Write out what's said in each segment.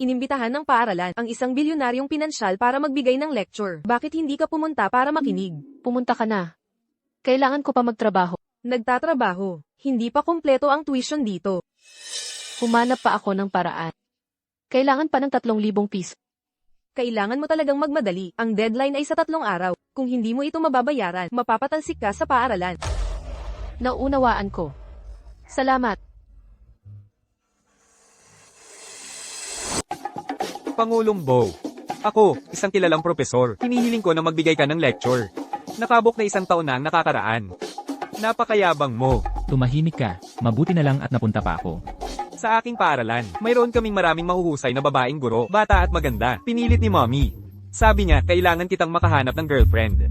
Inimbitahan ng paaralan ang isang bilyonaryong pinansyal para magbigay ng lecture. Bakit hindi ka pumunta para makinig? Pumunta ka na. Kailangan ko pa magtrabaho. Nagtatrabaho. Hindi pa kumpleto ang tuition dito. Humanap pa ako ng paraan. Kailangan pa ng 3,000 piso. Kailangan mo talagang magmadali. Ang deadline ay sa 3 araw. Kung hindi mo ito mababayaran, mapapatalsik ka sa paaralan. Naunawaan ko. Salamat. Pangulong Bo. Ako, isang kilalang propesor. Hinihiling ko na magbigay ka ng lecture. Nakabok na 1 taon na ang nakakaraan. Napakayabang mo. Tumahimik ka, mabuti na lang at napunta pa ako. Sa aking paaralan, mayroon kaming maraming mahuhusay na babaeng guro, bata at maganda. Pinilit ni Mommy. Sabi niya, kailangan kitang makahanap ng girlfriend.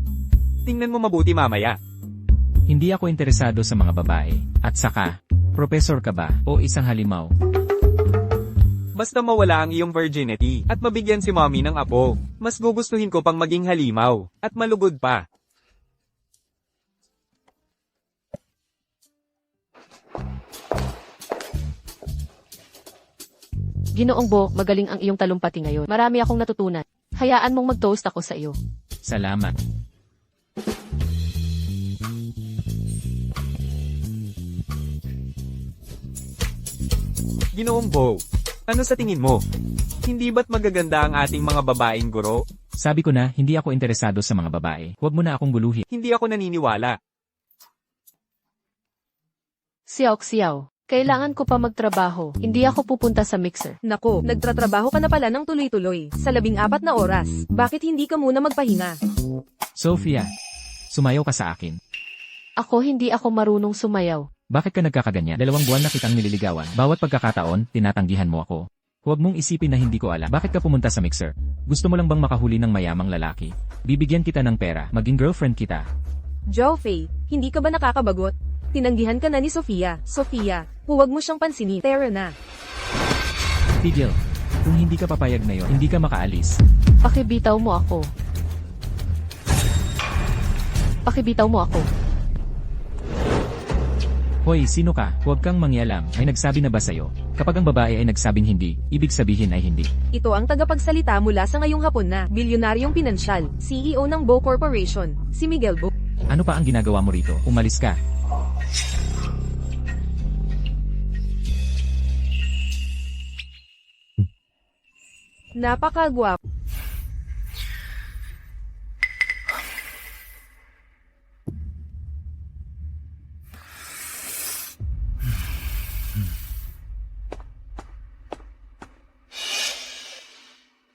Tingnan mo mabuti mamaya. Hindi ako interesado sa mga babae. At saka, professor ka ba o isang halimaw? Basta mawala ang iyong virginity, at mabigyan si Mommy ng apo. Mas gugustuhin ko pang maging halimaw, at malugod pa. Ginoong Bo, magaling ang iyong talumpati ngayon. Marami akong natutunan. Hayaan mong mag-toast ako sa iyo. Salamat. Ginoong Bo, ano sa tingin mo? Hindi ba't magaganda ang ating mga babaeng guro? Sabi ko na, hindi ako interesado sa mga babae. Huwag mo na akong guluhin. Hindi ako naniniwala. Siyaw. Kailangan ko pa magtrabaho. Hindi ako pupunta sa mixer. Nako, nagtratrabaho ka na pala ng tuloy-tuloy. Sa 14 na oras. Bakit hindi ka muna magpahinga? Sophia, sumayaw ka sa akin. Hindi ako marunong sumayaw. Bakit ka nagkakaganyan? 2 buwan na kitang nililigawan. Bawat pagkakataon, tinatanggihan mo ako. Huwag mong isipin na hindi ko alam. Bakit ka pumunta sa mixer? Gusto mo lang bang makahuli ng mayamang lalaki? Bibigyan kita ng pera. Maging girlfriend kita. Joe, hindi ka ba nakakabagot? Tinanggihan ka na ni Sofia. Sofia, huwag mo siyang pansinin. Tara na. Tigil. Kung hindi ka papayag na yon, hindi ka makaalis. Pakibitaw mo ako. Hoy, sino ka? Huwag kang mangyalam. May nagsabi na ba sa'yo? Kapag ang babae ay nagsabing hindi, ibig sabihin ay hindi. Ito ang tagapagsalita mula sa ngayong hapon na bilyonaryong pinansyal, CEO ng Bo Corporation, si Miguel Bo. Ano pa ang ginagawa mo rito? Umalis ka. Napakagwapo.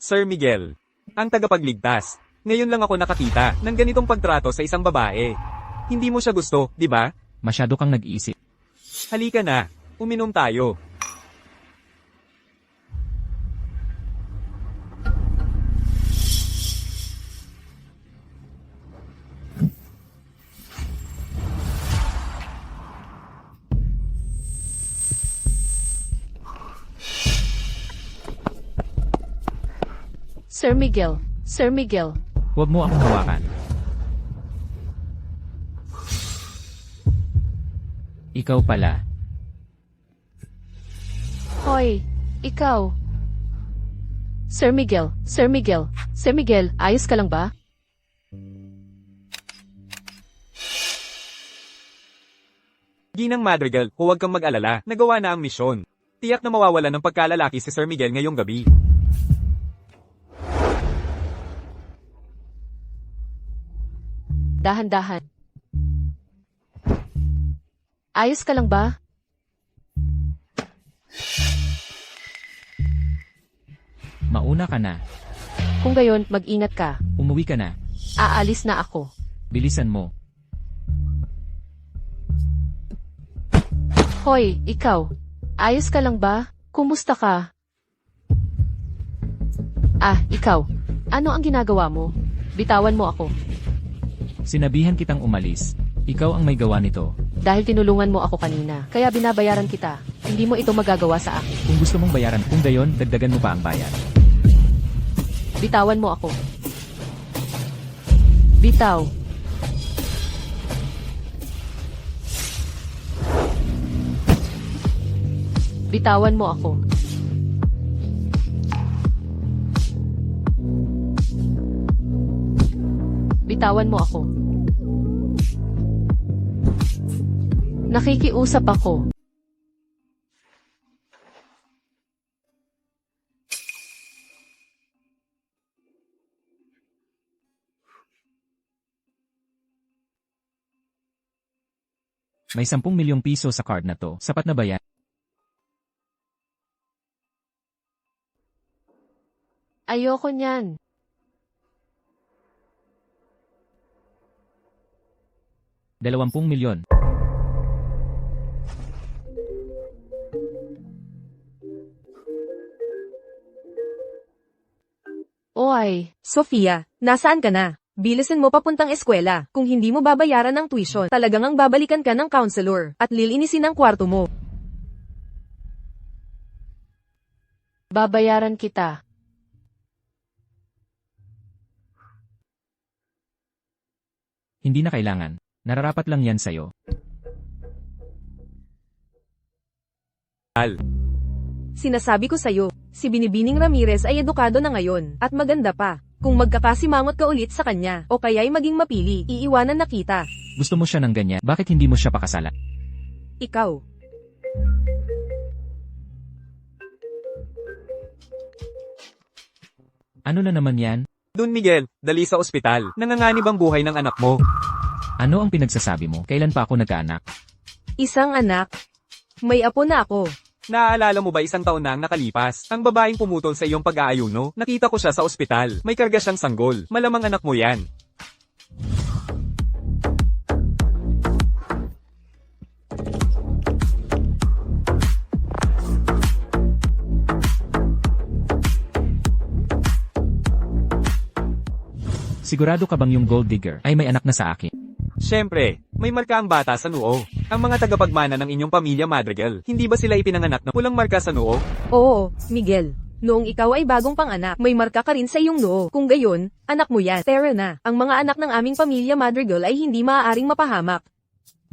Sir Miguel, ang tagapagligtas. Ngayon lang ako nakakita ng ganitong pagtrato sa isang babae. Hindi mo siya gusto, di ba? Masyado kang nag-iisip. Halika na, uminom tayo. Sir Miguel. Huwag mo akong hawakan. Ikaw pala. Hoy, ikaw. Sir Miguel, ayos ka lang ba? Ginang Madrigal, huwag kang mag-alala, nagawa na ang misyon. Tiyak na mawawala ng pagkalalaki si Sir Miguel ngayong gabi. Dahan-dahan. Ayos ka lang ba? Mauna ka na. Kung gayon, mag-ingat ka. Umuwi ka na. Aalis na ako. Bilisan mo. Hoy, ikaw. Ayos ka lang ba? Kumusta ka? Ikaw. Ano ang ginagawa mo? Bitawan mo ako. Sinabihan kitang umalis. Ikaw ang may gawa nito. Dahil tinulungan mo ako kanina, kaya binabayaran kita. Hindi mo ito magagawa sa akin. Kung gusto mong bayaran, kung gayon, dagdagan mo pa ang bayad. Bitawan mo ako. Bitaw. Bitawan mo ako. Bitawan mo ako. Nakikiusap ako. May 10 milyong piso sa card na to. Sapat na ba yan? Ayoko niyan. Dalawampung milyon. Oy, Sofia, nasaan ka na? Bilisan mo papuntang eskwela. Kung hindi mo babayaran ng tuition, talagang ang babalikan ka ng counselor at lilinisin ang kwarto mo. babayaran kita. Hindi na kailangan. Nararapat lang yan sa'yo. Sinasabi ko sa'yo, si Binibining Ramirez ay edukado na ngayon, at maganda pa. Kung magkakasimangot ka ulit sa kanya, o kaya'y maging mapili, iiwanan na kita. Gusto mo siya ng ganyan, bakit hindi mo siya pakasalan? Ikaw. Ano na naman yan? Dun Miguel, dali sa ospital. Nanganganib ang buhay ng anak mo. Ano ang pinagsasabi mo? Kailan pa ako nagkaanak? Isang anak. May apo na ako. Naaalala mo ba 1 taon na ang nakalipas? Ang babaeng pumutol sa iyong pag-aayuno? Nakita ko siya sa ospital. May karga siyang sanggol. Malamang anak mo yan. Sigurado ka bang yung gold digger ay may anak na sa akin? Siyempre, may marka ang bata sa noo. Ang mga tagapagmana ng inyong pamilya Madrigal, hindi ba sila ipinanganak na pulang marka sa noo? Oo, Miguel. Noong ikaw ay bagong panganak, may marka ka rin sa iyong noo. Kung gayon, anak mo yan. Tara na. Ang mga anak ng aming pamilya Madrigal ay hindi maaaring mapahamak.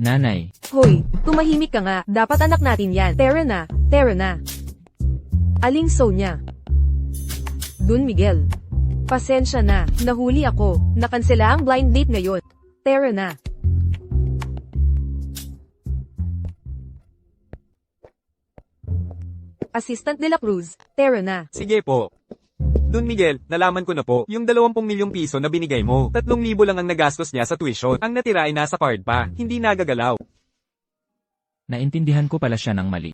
Nanay, Hoy, tumahimik ka nga. Dapat anak natin yan. Tara na. Tara na. Aling Sonia. Dun Miguel. Pasensya na. Nahuli ako. Nakansela ang blind date ngayon. Tara na. Assistant de la Cruz. Tara na. Sige po. Dun Miguel, nalaman ko na po, yung 20 milyong piso na binigay mo, 3,000 lang ang nagastos niya sa tuition. Ang natira ay nasa card pa, hindi nagagalaw. naintindihan ko pala siya ng mali.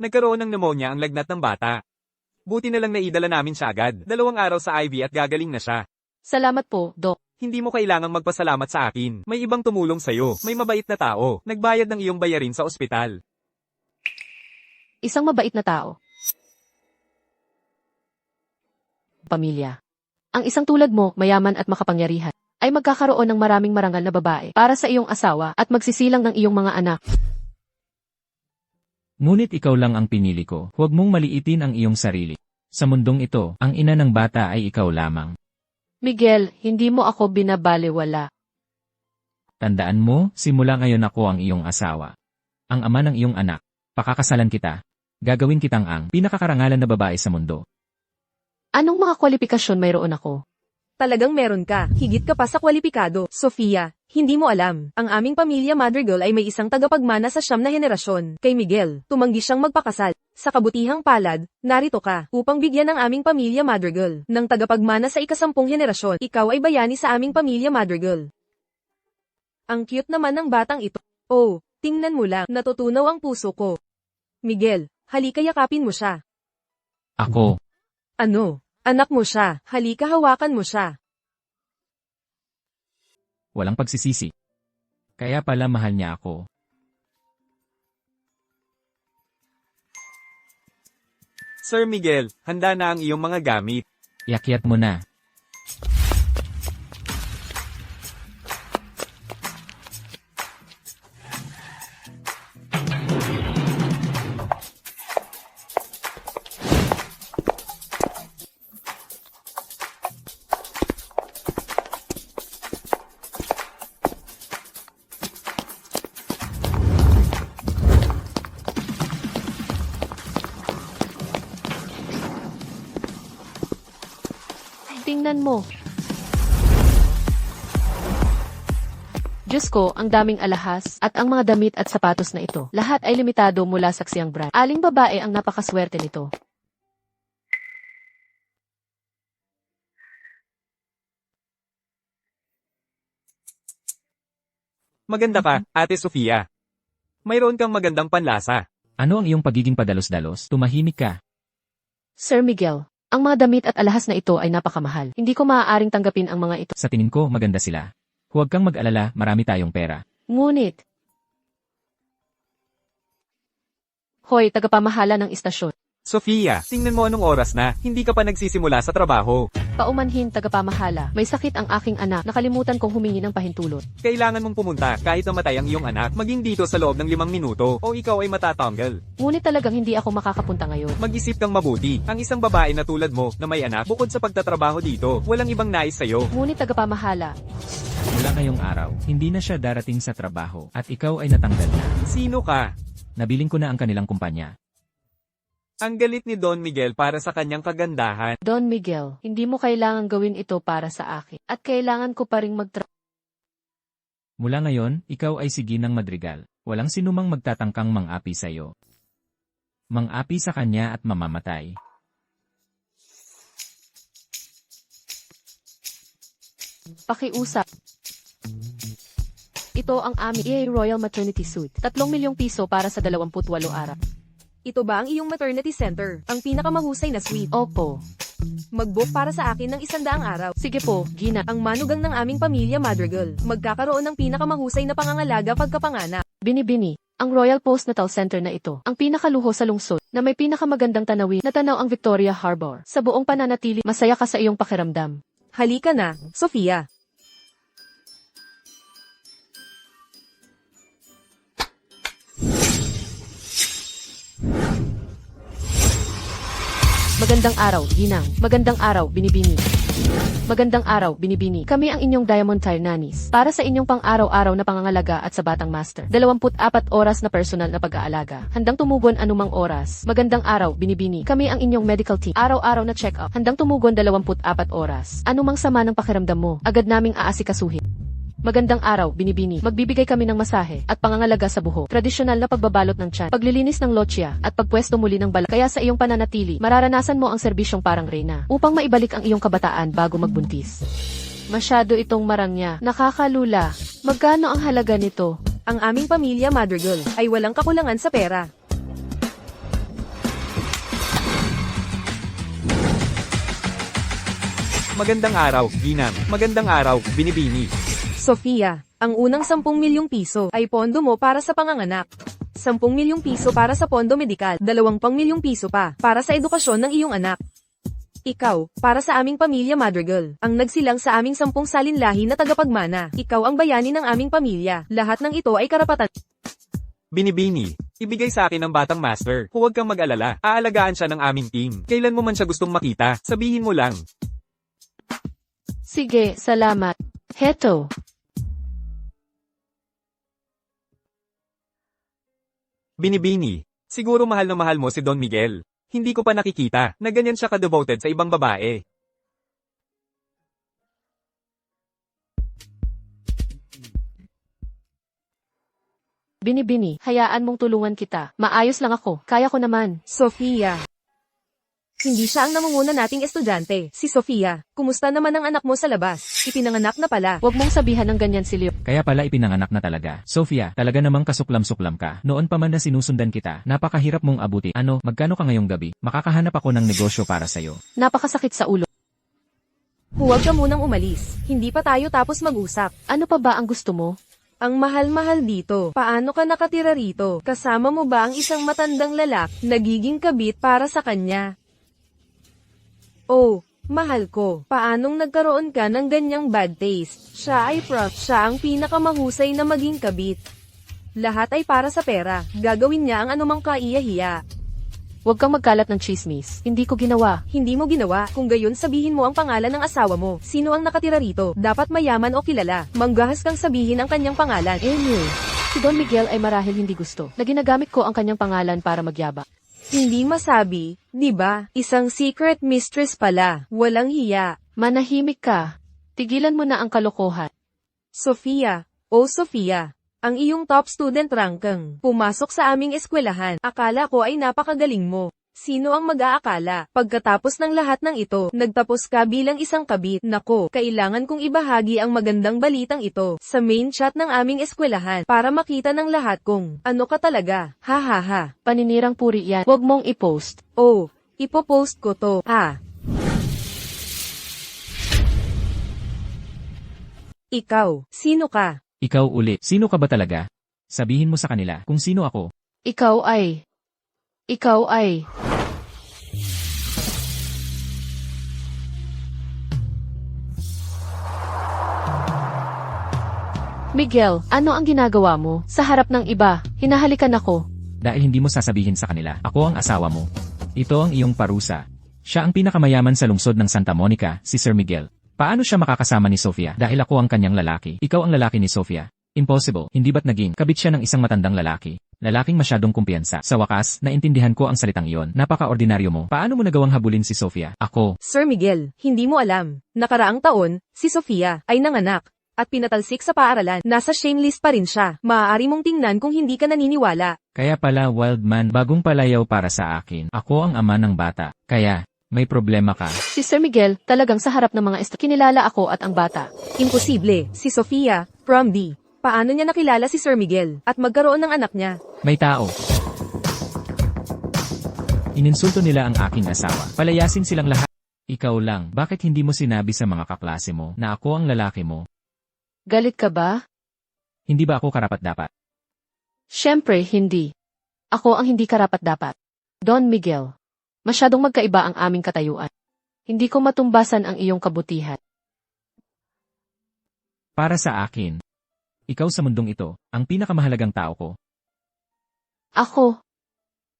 Nagkaroon ng pneumonia ang lagnat ng bata. Buti na lang naidala namin siya agad. 2 araw sa IV at gagaling na siya. Salamat po, Doc. Hindi mo kailangang magpasalamat sa akin. May ibang tumulong sa'yo. May mabait na tao. Nagbayad ng iyong bayarin sa ospital. Isang mabait na tao. Pamilya. Ang isang tulad mo, mayaman at makapangyarihan, ay magkakaroon ng maraming marangal na babae para sa iyong asawa at magsisilang ng iyong mga anak. Ngunit ikaw lang ang pinili ko. Huwag mong maliitin ang iyong sarili. Sa mundong ito, ang ina ng bata ay ikaw lamang. Miguel, hindi mo ako binabalewala. Tandaan mo, simula ngayon ako ang iyong asawa. Ang ama ng iyong anak. Pakakasalan kita. Gagawin kitang ang pinakakarangalan na babae sa mundo. Anong mga kwalifikasyon mayroon ako? Talagang meron ka. Higit ka pa sa kwalipikado. Sofia, hindi mo alam. Ang aming pamilya Madrigal ay may isang tagapagmana sa 9 na henerasyon. Kay Miguel, tumanggi siyang magpakasal. Sa kabutihang palad, narito ka, upang bigyan ng aming pamilya Madrigal ng tagapagmana sa 10 henerasyon. Ikaw ay bayani sa aming pamilya Madrigal. Ang cute naman ng batang ito. Oh, tingnan mo lang, natutunaw ang puso ko. Miguel, halika yakapin mo siya. Ako, Ano? Anak mo siya, halika hawakan mo siya. walang pagsisisi. Kaya pala mahal niya ako. Sir Miguel, handa na ang iyong mga gamit. Iakyat mo na. Tingnan mo. Diyos ko, ang daming alahas, at ang mga damit at sapatos na ito. Lahat ay limitado mula sa Xiang brand. Aling babae ang napakaswerte nito. Maganda ka, Ate Sofia. Mayroon kang magandang panlasa. Ano ang iyong pagiging padalos-dalos? Tumahimik ka. Sir Miguel, ang mga damit at alahas na ito ay napakamahal. Hindi ko maaaring tanggapin ang mga ito. Sa tingin ko, maganda sila. Huwag kang mag-alala, marami tayong pera. Ngunit, hoy, tagapamahala ng istasyon. Sofia, tingnan mo anong oras na, hindi ka pa nagsisimula sa trabaho. Paumanhin, tagapamahala. May sakit ang aking anak. Nakalimutan kong humingi ng pahintulot. Kailangan mong pumunta kahit namatay ang iyong anak, maging dito sa loob ng 5 minuto, o ikaw ay matatanggal. Ngunit talagang hindi ako makakapunta ngayon. Mag-isip kang mabuti. Ang isang babae na tulad mo, na may anak, bukod sa pagtatrabaho dito, walang ibang nais sa'yo. Ngunit tagapamahala. Mula ngayong araw, hindi na siya darating sa trabaho, at ikaw ay natanggal na. Sino ka? Nabiling ko na ang kanilang kumpanya. Ang galit ni Don Miguel para sa kanyang kagandahan. Don Miguel, hindi mo kailangan gawin ito para sa akin. At kailangan ko pa ring Mula ngayon, ikaw ay si Ginang Madrigal. Walang sinumang magtatangkang mang-api sa iyo. Mang-api sa kanya at mamamatay. pakiusap. Ito ang aming EA Royal Maternity Suite. 3 milyong piso para sa 28 araw. Ito ba ang iyong maternity center? Ang pinakamahusay na suite. Opo. Mag-book para sa akin ng 100 araw. Sige po, Gina. Ang manugang ng aming pamilya Madrigal. Magkakaroon ng pinakamahusay na pangangalaga pagkapanganak. Binibini. Ang Royal Postnatal Center na ito, ang pinakaluho sa lungsod, na may pinakamagandang tanawin na tanaw ang Victoria Harbor. Sa buong pananatili, masaya ka sa iyong pakiramdam. Halika na, Sofia. Magandang araw, Ginang. Magandang araw, Binibini. Magandang araw, Binibini. Kami ang inyong Diamond Tire Nannies. Para sa inyong pang-araw-araw na pangangalaga at sa batang master. 24 oras na personal na pag-aalaga. Handang tumugon anumang oras. Magandang araw, Binibini. Kami ang inyong medical team. Araw-araw na check-up. Handang tumugon 24 oras. Anumang sama ng pakiramdam mo, agad naming aasikasuhin. Magandang araw, Binibini. Magbibigay kami ng masahe at pangangalaga sa buhok. Tradisyonal na pagbabalot ng tiyan, paglilinis ng lotsia, at pagpwesto muli ng balat. Kaya sa iyong pananatili, mararanasan mo ang serbisyong parang reyna upang maibalik ang iyong kabataan bago magbuntis. Masyado itong marangya. Nakakalula. Magkano ang halaga nito? Ang aming pamilya Madrigal ay walang kakulangan sa pera. Magandang araw, Ginang. Magandang araw, Binibini. Sofia, ang unang 10 milyong piso ay pondo mo para sa panganganak. 10 milyong piso para sa pondo medikal, 20 milyong piso pa para sa edukasyon ng iyong anak. Ikaw, para sa aming pamilya Madrigal, ang nagsilang sa aming 10 salinlahi na tagapagmana. Ikaw ang bayani ng aming pamilya. Lahat ng ito ay karapatan. Binibini, ibigay sa akin ang batang master. Huwag kang mag-alala. Aalagaan siya ng aming team. Kailan mo man siya gustong makita, sabihin mo lang. Sige, salamat. Heto. Binibini, siguro mahal na mahal mo si Don Miguel. Hindi ko pa nakikita na ganyan siya ka-devoted sa ibang babae. Binibini, hayaan mong tulungan kita. Maayos lang ako. Kaya ko naman. Sofia. Hindi siya ang namunguna nating estudyante, si Sofia. Kumusta naman ang anak mo sa labas? Ipinanganak na pala. Huwag mong sabihan ng ganyan si Leo. Kaya pala ipinanganak na talaga. Sofia, talaga namang kasuklam-suklam ka. Noon pa man na sinusundan kita, napakahirap mong abuti. Ano, magkano ka ngayong gabi? Makakahanap ako ng negosyo para sa'yo. Napakasakit sa ulo. Huwag ka munang umalis. Hindi pa tayo tapos mag-usap. Ano pa ba ang gusto mo? Ang mahal-mahal dito. Paano ka nakatira rito? Kasama mo ba ang isang matandang lalaki? Nagiging kabit para sa kanya. Oh, mahal ko. Paanong nagkaroon ka ng ganyang bad taste? Siya ay prof. Siya ang pinakamahusay na maging kabit. Lahat ay para sa pera. Gagawin niya ang anumang kaiyahiya. Huwag kang magkalat ng chismis. Hindi ko ginawa. Hindi mo ginawa. Kung gayon sabihin mo ang pangalan ng asawa mo. Sino ang nakatira rito? Dapat mayaman o kilala. Manggahas kang sabihin ang kanyang pangalan. Anyway, si Don Miguel ay marahil hindi gusto na ginagamit ko ang kanyang pangalan para magyabang. Hindi masabi, di ba? Isang secret mistress pala. Walang hiya. Manahimik ka. Tigilan mo na ang kalokohan. Sofia, Oh Sofia, ang iyong top student rank kang pumasok sa aming eskwelahan. Akala ko ay napakagaling mo. Sino ang mag-aakala? Pagkatapos ng lahat ng ito, nagtapos ka bilang isang kabit. Nako, kailangan kong ibahagi ang magandang balitang ito sa main chat ng aming eskwelahan para makita ng lahat kung ano ka talaga. Ha ha ha. Paninirang puri yan. Huwag mong i-post. Oh, ipopost ko to. Ikaw, sino ka? Ikaw uli, sino ka ba talaga? Sabihin mo sa kanila kung sino ako. Ikaw ay... Miguel, ano ang ginagawa mo? Sa harap ng iba, hinahalikan ako. Dahil hindi mo sasabihin sa kanila, ako ang asawa mo. Ito ang iyong parusa. Siya ang pinakamayaman sa lungsod ng Santa Monica, si Sir Miguel. Paano siya makakasama ni Sofia dahil ako ang kanyang lalaki? Ikaw ang lalaki ni Sofia. Impossible, hindi ba't naging kabit siya ng isang matandang lalaki? Lalaking masyadong kumpiyansa. Sa wakas, naintindihan ko ang salitang iyon. Napaka-ordinaryo mo. Paano mo nagawang habulin si Sofia? Ako. Sir Miguel, hindi mo alam. Nakaraang taon, si Sofia ay nanganak at pinatalsik sa paaralan. Nasa shame list pa rin siya. Maaari mong tingnan kung hindi ka naniniwala. Kaya pala wild man, bagong palayaw para sa akin. Ako ang ama ng bata. Kaya, may problema ka. Si Sir Miguel, talagang sa harap ng mga kinilala ako at ang bata. Imposible. Si Sofia, from D. Paano niya nakilala si Sir Miguel at magkaroon ng anak niya? May tao. Ininsulto nila ang aking asawa. Palayasin silang lahat. Ikaw lang, bakit hindi mo sinabi sa mga kaklase mo na ako ang lalaki mo? Galit ka ba? Hindi ba ako karapat-dapat? Siyempre, hindi. Ako ang hindi karapat-dapat. Don Miguel, masyadong magkaiba ang aming katayuan. Hindi ko matumbasan ang iyong kabutihan. Para sa akin, ikaw sa mundong ito, ang pinakamahalagang tao ko. Ako?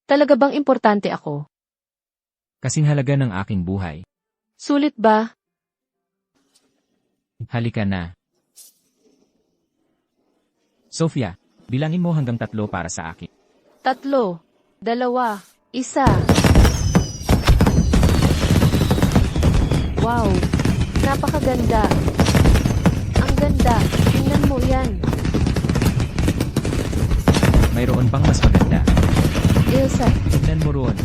Talaga bang importante ako? Kasing halaga ng aking buhay. Sulit ba? Halika na. Sofia, bilangin mo hanggang 3 para sa akin. 3, 2, 1. Wow! Napakaganda! Ang ganda! Tingnan mo yan! Mayroon pang mas maganda. Ilsa, Tignan mo roon.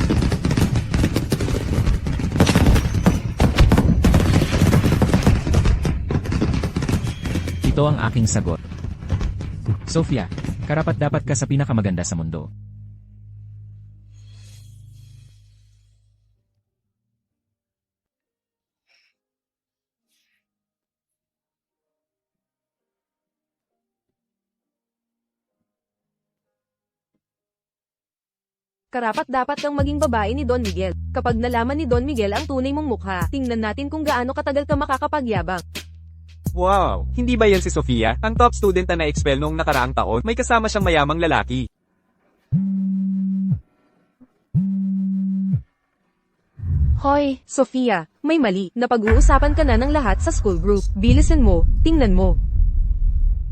Ito ang aking sagot. Sofia, karapat-dapat ka sa pinakamaganda sa mundo. Karapat-dapat kang maging babae ni Don Miguel. Kapag nalaman ni Don Miguel ang tunay mong mukha, tingnan natin kung gaano katagal ka makakapagyabang. Wow! Hindi ba yan si Sofia? Ang top student na na-expel noong nakaraang taon, may kasama siyang mayamang lalaki. hoy! Sofia, may mali. Napag-uusapan ka na ng lahat sa school group. Bilisan mo, tingnan mo.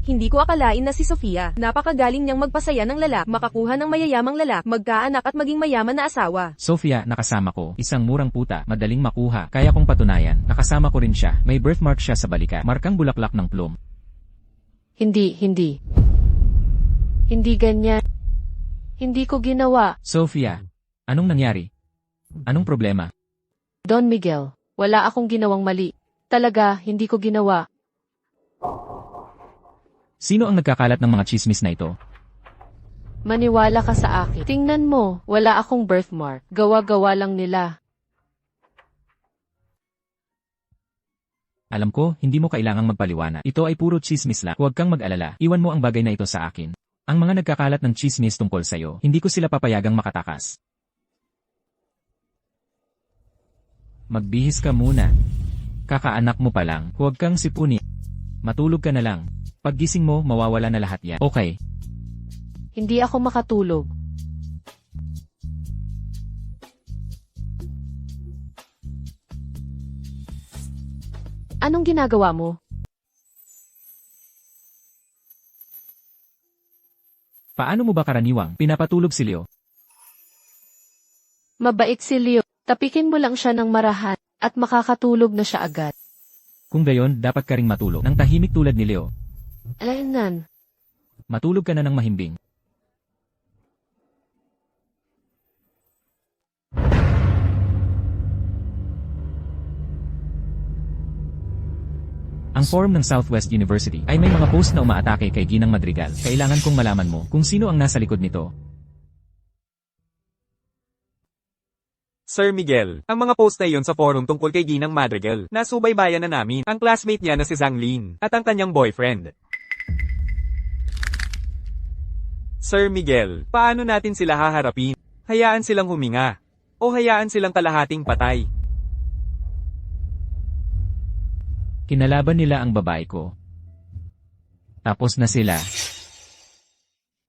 Hindi ko akalain na si Sofia, napakagaling niyang magpasaya ng lalak, makakuha ng mayayamang lalak, magkaanak at maging mayaman na asawa. Sofia, nakasama ko. Isang murang puta, madaling makuha. Kaya kong patunayan. Nakasama ko rin siya. May birthmark siya sa balikat. Markang bulaklak ng plum. Hindi. Hindi ganyan. Hindi ko ginawa. Sofia, anong nangyari? Anong problema? Don Miguel, wala akong ginawang mali. Talaga, hindi ko ginawa. Sino ang nagkakalat ng mga chismis na ito? Maniwala ka sa akin. Tingnan mo, wala akong birthmark. Gawa-gawa lang nila. Alam ko, hindi mo kailangang magpaliwanag. Ito ay puro chismis lang. Huwag kang mag-alala. Iwan mo ang bagay na ito sa akin. Ang mga nagkakalat ng chismis tungkol sa'yo, hindi ko sila papayagang makatakas. Magbihis ka muna. Kakaanak mo pa lang. Huwag kang sipuni. Matulog ka na lang. Paggising mo, mawawala na lahat yan. Okay. Hindi ako makatulog. Anong ginagawa mo? Paano mo ba karaniwang pinapatulog si Leo? Mabait si Leo. Tapikin mo lang siya ng marahan at makakatulog na siya agad. Kung gayon, dapat ka ring matulog ng tahimik tulad ni Leo. Alaynan. Matulog ka na ng mahimbing. Ang forum ng Southwest University ay may mga post na umaatake kay Ginang Madrigal. Kailangan kong malaman mo kung sino ang nasa likod nito. Sir Miguel, ang mga post na iyon sa forum tungkol kay Ginang Madrigal, nasubaybayan na namin ang classmate niya na si Zhang Lin at ang kanyang boyfriend. Sir Miguel, paano natin sila haharapin? Hayaan silang huminga. O hayaan silang kalahating patay. Kinalaban nila ang babae ko. Tapos na sila.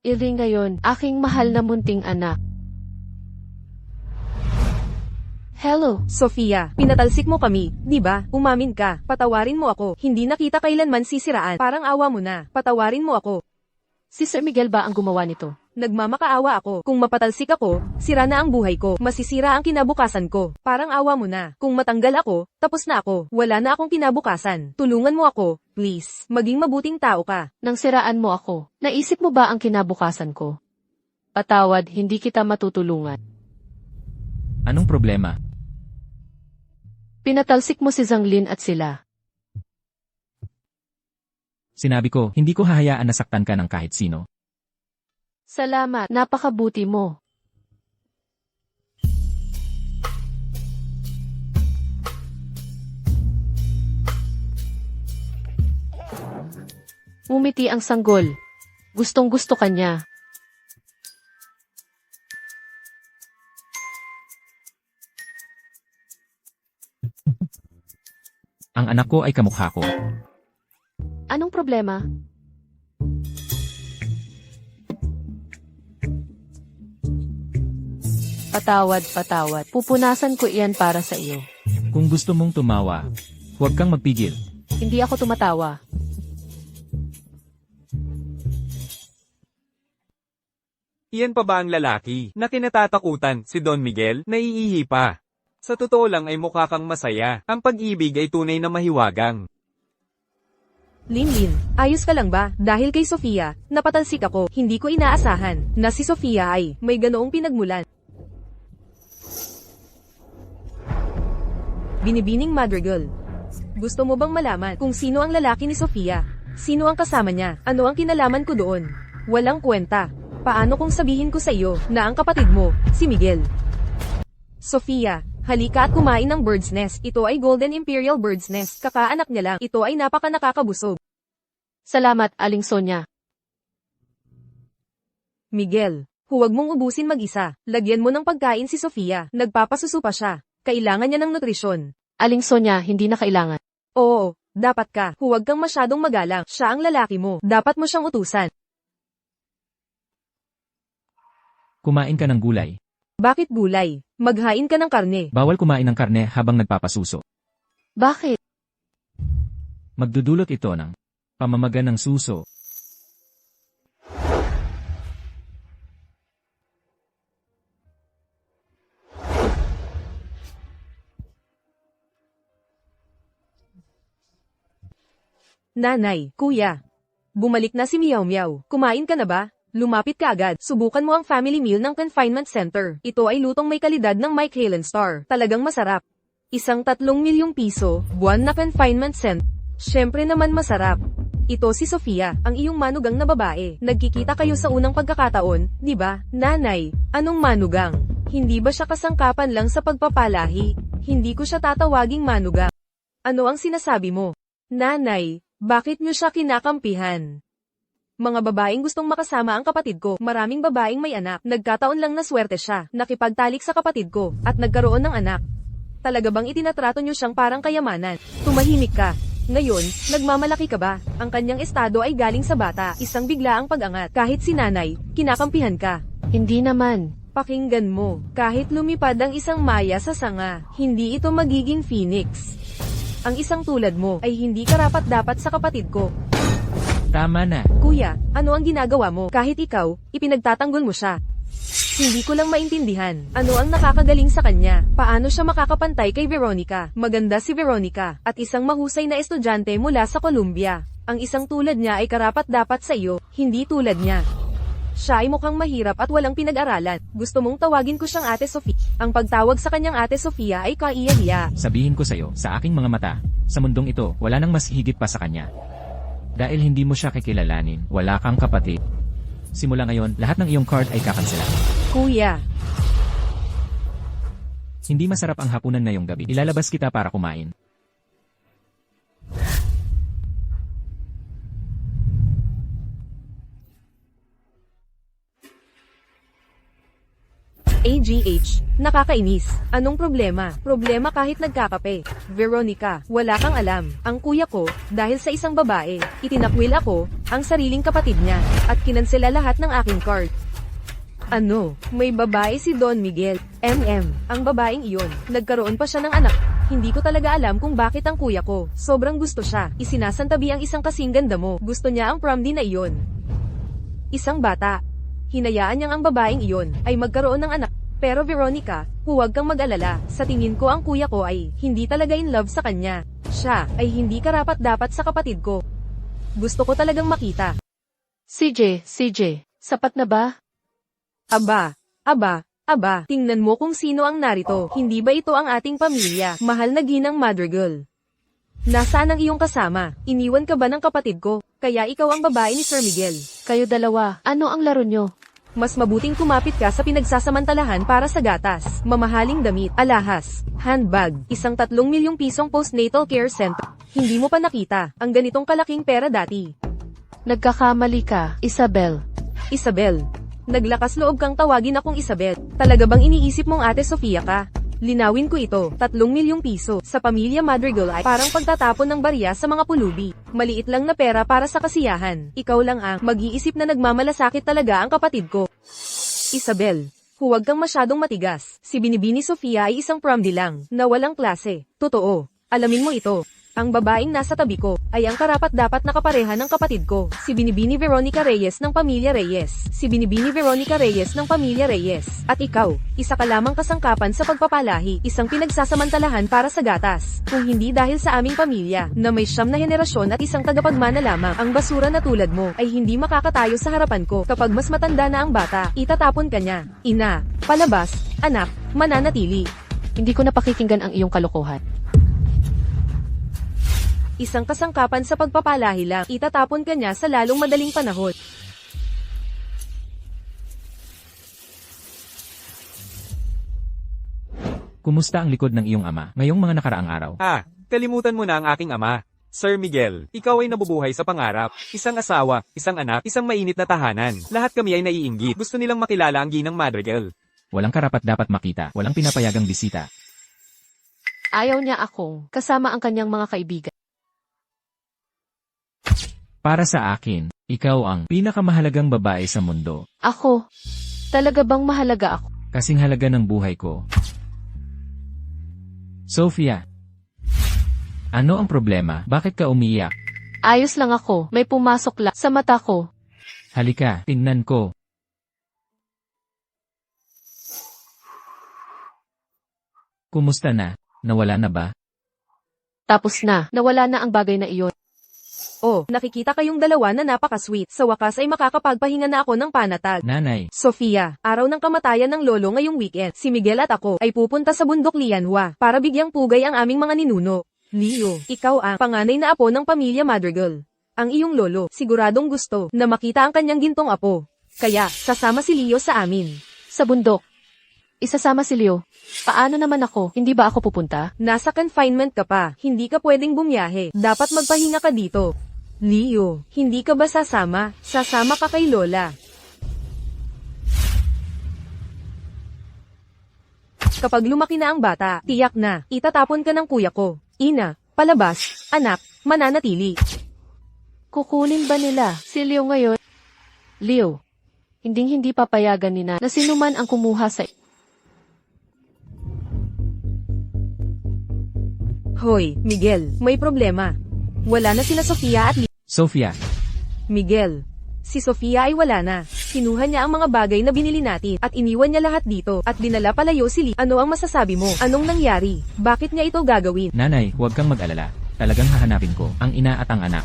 Ili ngayon, aking mahal na munting anak. Hello. Sofia, pinatalsik mo kami, di ba? Umamin ka, patawarin mo ako. Hindi na kita kailanman sisiraan. Parang awa mo na, patawarin mo ako. Si Sir Miguel ba ang gumawa nito? Nagmamakaawa ako. Kung mapatalsik ako, sira na ang buhay ko. Masisira ang kinabukasan ko. Parang awa mo na. Kung matanggal ako, tapos na ako. Wala na akong kinabukasan. Tulungan mo ako, please. Maging mabuting tao ka. Nang siraan mo ako, naisip mo ba ang kinabukasan ko? Patawad, hindi kita matutulungan. Anong problema? Pinatalsik mo si Zhang Lin at sila. Sinabi ko, hindi ko hahayaan na saktan ka ng kahit sino. Salamat, napakabuti mo. Umiti ang sanggol. Gustong-gusto ka niya. Ang anak ko ay kamukha ko. Anong problema? Patawad. Pupunasan ko iyan para sa iyo. Kung gusto mong tumawa, huwag kang magpigil. Hindi ako tumatawa. Iyan pa ba ang lalaki na kinatatakutan si Don Miguel? Naiihi pa. Sa totoo lang ay mukha kang masaya. Ang pag-ibig ay tunay na mahiwagang. Lin, ayos ka lang ba? Dahil kay Sofia, napatalsik ako. Hindi ko inaasahan na si Sofia ay may ganoong pinagmulan. Binibining Madrigal. Gusto mo bang malaman kung sino ang lalaki ni Sofia? Sino ang kasama niya? Ano ang kinalaman ko doon? Walang kwenta. Paano kung sabihin ko sa iyo na ang kapatid mo, si Miguel? Sofia, halika at kumain ng bird's nest. Ito ay Golden Imperial Bird's Nest. Kakaanak niya lang. Ito ay napaka nakakabusog. Salamat, Aling Sonia. Miguel, huwag mong ubusin mag-isa. Lagyan mo ng pagkain si Sofia. Nagpapasuso pa siya. Kailangan niya ng nutrisyon. Aling Sonia, hindi na kailangan. Oo, dapat ka. Huwag kang masyadong magalang. Siya ang lalaki mo. Dapat mo siyang utusan. Kumain ka ng gulay. Bakit gulay? Maghain ka ng karne. Bawal kumain ng karne habang nagpapasuso. Bakit? Magdudulot ito ng pamamaga ng suso. Nanay, kuya. Bumalik na si Meow Meow. Kumain ka na ba? Lumapit ka agad. Subukan mo ang family meal ng confinement center. Ito ay lutong may kalidad ng Mike Halen Star. Talagang masarap. Isang 3 milyong piso, buwan na confinement center. Syempre naman masarap. Ito si Sofia, ang iyong manugang na babae. Nagkikita kayo sa unang pagkakataon, di ba? Nanay, anong manugang? Hindi ba siya kasangkapan lang sa pagpapalahi? Hindi ko siya tatawaging manugang. Ano ang sinasabi mo? Nanay, bakit niyo siya kinakampihan? Mga babaeng gustong makasama ang kapatid ko. Maraming babaeng may anak. Nagkataon lang na swerte siya. Nakipagtalik sa kapatid ko. At nagkaroon ng anak. Talaga bang itinatrato niyo siyang parang kayamanan? Tumahimik ka. Ngayon, nagmamalaki ka ba? Ang kanyang estado ay galing sa bata. Isang biglaang pag-angat. Kahit si nanay, kinakampihan ka. Hindi naman. Pakinggan mo. Kahit lumipad ang isang maya sa sanga, hindi ito magiging phoenix. Ang isang tulad mo ay hindi karapat-dapat sa kapatid ko. Tama na. Kuya, ano ang ginagawa mo? Kahit ikaw, ipinagtatanggol mo siya. Hindi ko lang maintindihan. Ano ang nakakagaling sa kanya? Paano siya makakapantay kay Veronica? Maganda si Veronica, at isang mahusay na estudyante mula sa Columbia. Ang isang tulad niya ay karapat-dapat sa iyo, hindi tulad niya. Siya ay mukhang mahirap at walang pinag-aralan. Gusto mong tawagin ko siyang Ate Sofia. Ang pagtawag sa kanyang Ate Sofia ay kaiya-hiya. Sabihin ko sa'yo, sa aking mga mata, sa mundong ito, wala nang mas higit pa sa kanya. Dahil hindi mo siya kikilalanin, wala kang kapatid. Simula ngayon, lahat ng iyong card ay kakansela. Kuya, Hindi masarap ang hapunan ngayong gabi. Ilalabas kita para kumain. AGH, nakakainis. Anong problema? Problema kahit nagkakape. Veronica, wala kang alam. Ang kuya ko, dahil sa isang babae, itinakwil ako, ang sariling kapatid niya, at kinansela lahat ng aking card. Ano? May babae si Don Miguel. Ang babaeng iyon, nagkaroon pa siya ng anak. Hindi ko talaga alam kung bakit ang kuya ko. Sobrang gusto siya. Isinasantabi ang isang kasing ganda mo. Gusto niya ang prom din na iyon. Isang bata. Hinayaan niyang ang babaeng iyon ay magkaroon ng anak. Pero Veronica, huwag kang mag-alala. Sa tingin ko ang kuya ko ay hindi talaga in love sa kanya. Siya ay hindi karapat-dapat sa kapatid ko. Gusto ko talagang makita. CJ, sapat na ba? Aba, tingnan mo kung sino ang narito. Hindi ba ito ang ating pamilya? Mahal na ginang Madrigal. Nasaan ang iyong kasama? Iniwan ka ba ng kapatid ko? Kaya ikaw ang babae ni Sir Miguel. Kayo dalawa, ano ang laro nyo? Mas mabuting kumapit ka sa pinagsasamantalahan para sa gatas, mamahaling damit, alahas, handbag, isang 3 milyong pisong postnatal care center. Hindi mo pa nakita ang ganitong kalaking pera dati. Nagkakamali ka, Isabel. Isabel, naglakas loob kang tawagin akong Isabel. Talaga bang iniisip mong Ate Sofia ka? Linawin ko ito, 3 milyong piso sa pamilya Madrigal ay parang pagtatapon ng barya sa mga pulubi. Maliit lang na pera para sa kasiyahan. Ikaw lang ang mag-iisip na nagmamalasakit talaga ang kapatid ko. Isabel, huwag kang masyadong matigas. Si Binibini Sofia ay isang prom lang, na walang klase. Totoo. Alamin mo ito. Ang babaeng nasa tabi ko ay ang karapat-dapat na kapareha ng kapatid ko, si Binibini Veronica Reyes ng pamilya Reyes. Si Binibini Veronica Reyes ng pamilya Reyes. At ikaw, isa ka lamang kasangkapan sa pagpapalahi, isang pinagsasamantalahan para sa gatas. Kung hindi dahil sa aming pamilya, na may 9 na henerasyon at isang tagapagmana lamang, ang basura na tulad mo ay hindi makakatayo sa harapan ko. Kapag mas matanda na ang bata, itatapon ka niya. Ina, palabas, anak, mananatili. Hindi ko napakikinggan ang iyong kalokohan. Isang kasangkapan sa pagpapalahi lang, itatapon ka niya sa lalong madaling panahon. Kumusta ang likod ng iyong ama ngayong mga nakaraang araw? Kalimutan mo na ang aking ama. Sir Miguel, ikaw ay nabubuhay sa pangarap. Isang asawa, isang anak, isang mainit na tahanan. Lahat kami ay naiinggit. Gusto nilang makilala ang ginang Madrigal. Walang karapat-dapat makita, walang pinapayagang bisita. Ayaw niya akong kasama ang kanyang mga kaibigan. Para sa akin, ikaw ang pinakamahalagang babae sa mundo. Ako? Talaga bang mahalaga ako? Kasing halaga ng buhay ko. Sophia, ano ang problema? Bakit ka umiiyak? Ayos lang ako, may pumasok lang sa mata ko. Halika, tingnan ko. Kumusta na? Nawala na ba? Tapos na, nawala na ang bagay na iyon. Oh, nakikita kayong dalawa na napaka-sweet. Sa wakas ay makakapagpahinga na ako ng panatag. Nanay, Sofia, araw ng kamatayan ng lolo ngayong weekend. Si Miguel at ako ay pupunta sa bundok Lianhua para bigyang pugay ang aming mga ninuno. Leo, ikaw ang panganay na apo ng pamilya Madrigal. Ang iyong lolo, siguradong gusto na makita ang kanyang gintong apo. Kaya, sasama si Leo sa amin. Sa bundok. Isasama si Leo. Paano naman ako? Hindi ba ako pupunta? Nasa confinement ka pa, hindi ka pwedeng bumiyahe. Dapat magpahinga ka dito. Leo, hindi ka ba sasama? Sasama ka kay Lola. Kapag lumaki na ang bata, tiyak na, itatapon ka ng kuya ko. Ina, palabas, anak, mananatili. Kukunin ba nila si Leo ngayon? Leo, hindi papayagan ni na sinuman ang kumuha sa... Hoy, Miguel, may problema. Wala na sila Sofia at Sophia, Miguel. Si Sofia ay wala na. Kinuha niya ang mga bagay na binili natin at iniwan niya lahat dito at dinala palayo si Lee. Ano ang masasabi mo? Anong nangyari? Bakit niya ito gagawin? nanay, huwag kang mag-alala. Talagang hahanapin ko ang ina at ang anak.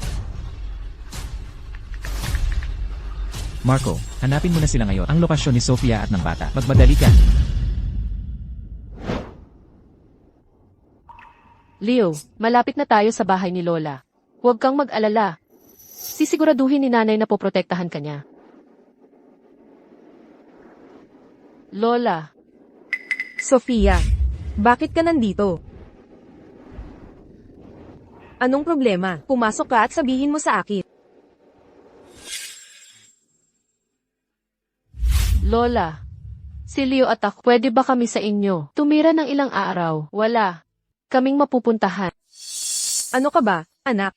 Marco, hanapin mo na sila ngayon. Ang lokasyon ni Sofia at ng bata. Magmadali ka. Leo, malapit na tayo sa bahay ni Lola. Huwag kang mag-alala. Sisiguraduhin ni nanay na poprotektahan ka niya. Lola, Sofia, bakit ka nandito? Anong problema? Pumasok ka at sabihin mo sa akin. Lola. Si Leo at ako, pwede ba kami sa inyo? Tumira ng ilang araw. Wala. Kaming mapupuntahan. Ano ka ba, anak?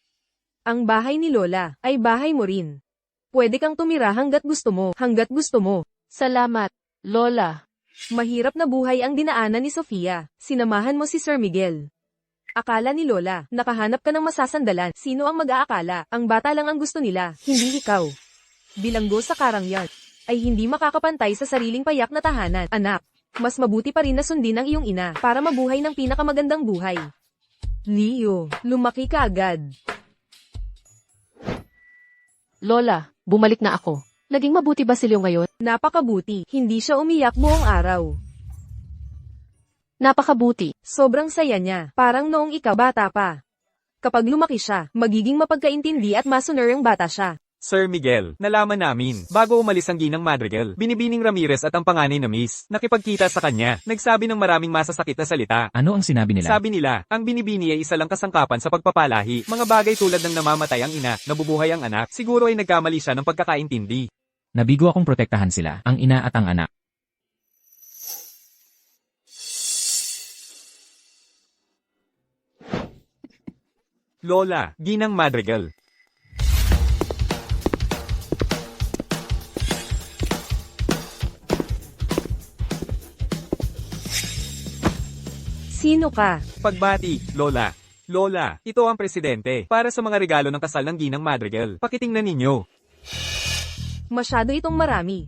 Ang bahay ni Lola ay bahay mo rin. Pwede kang tumira hanggat gusto mo, Salamat, Lola. Mahirap na buhay ang dinaanan ni Sofia. Sinamahan mo si Sir Miguel. Akala ni Lola, nakahanap ka ng masasandalan. Sino ang mag-aakala? Ang bata lang ang gusto nila, hindi ikaw. Bilanggo sa karangyan ay hindi makakapantay sa sariling payak na tahanan. Anak, mas mabuti pa rin na sundin ang iyong ina para mabuhay ng pinakamagandang buhay. Leo, lumaki ka agad. Lola, bumalik na ako. Naging mabuti ba si Leo ngayon? Napakabuti, hindi siya umiyak buong araw. Napakabuti. Sobrang saya niya, parang noong ikaw bata pa. Kapag lumaki siya, magiging mapagkaintindi at masuner ang bata siya. Sir Miguel, nalaman namin, bago umalis ang Ginang Madrigal, Binibining Ramirez at ang panganay na Miss, nakipagkita sa kanya, nagsabi ng maraming masasakit na salita. Ano ang sinabi nila? Sabi nila, ang Binibini ay isa lang kasangkapan sa pagpapalahi. Mga bagay tulad ng namamatay ang ina, nabubuhay ang anak, siguro ay nagkamali siya ng pagkakaintindi. Nabigo akong protektahan sila, ang ina at ang anak. Lola, Ginang Madrigal. Sino ka? Pagbati, Lola. Lola, ito ang presidente. Para sa mga regalo ng kasal ng Ginang Madrigal. Pakitingnan ninyo. Masyado itong marami.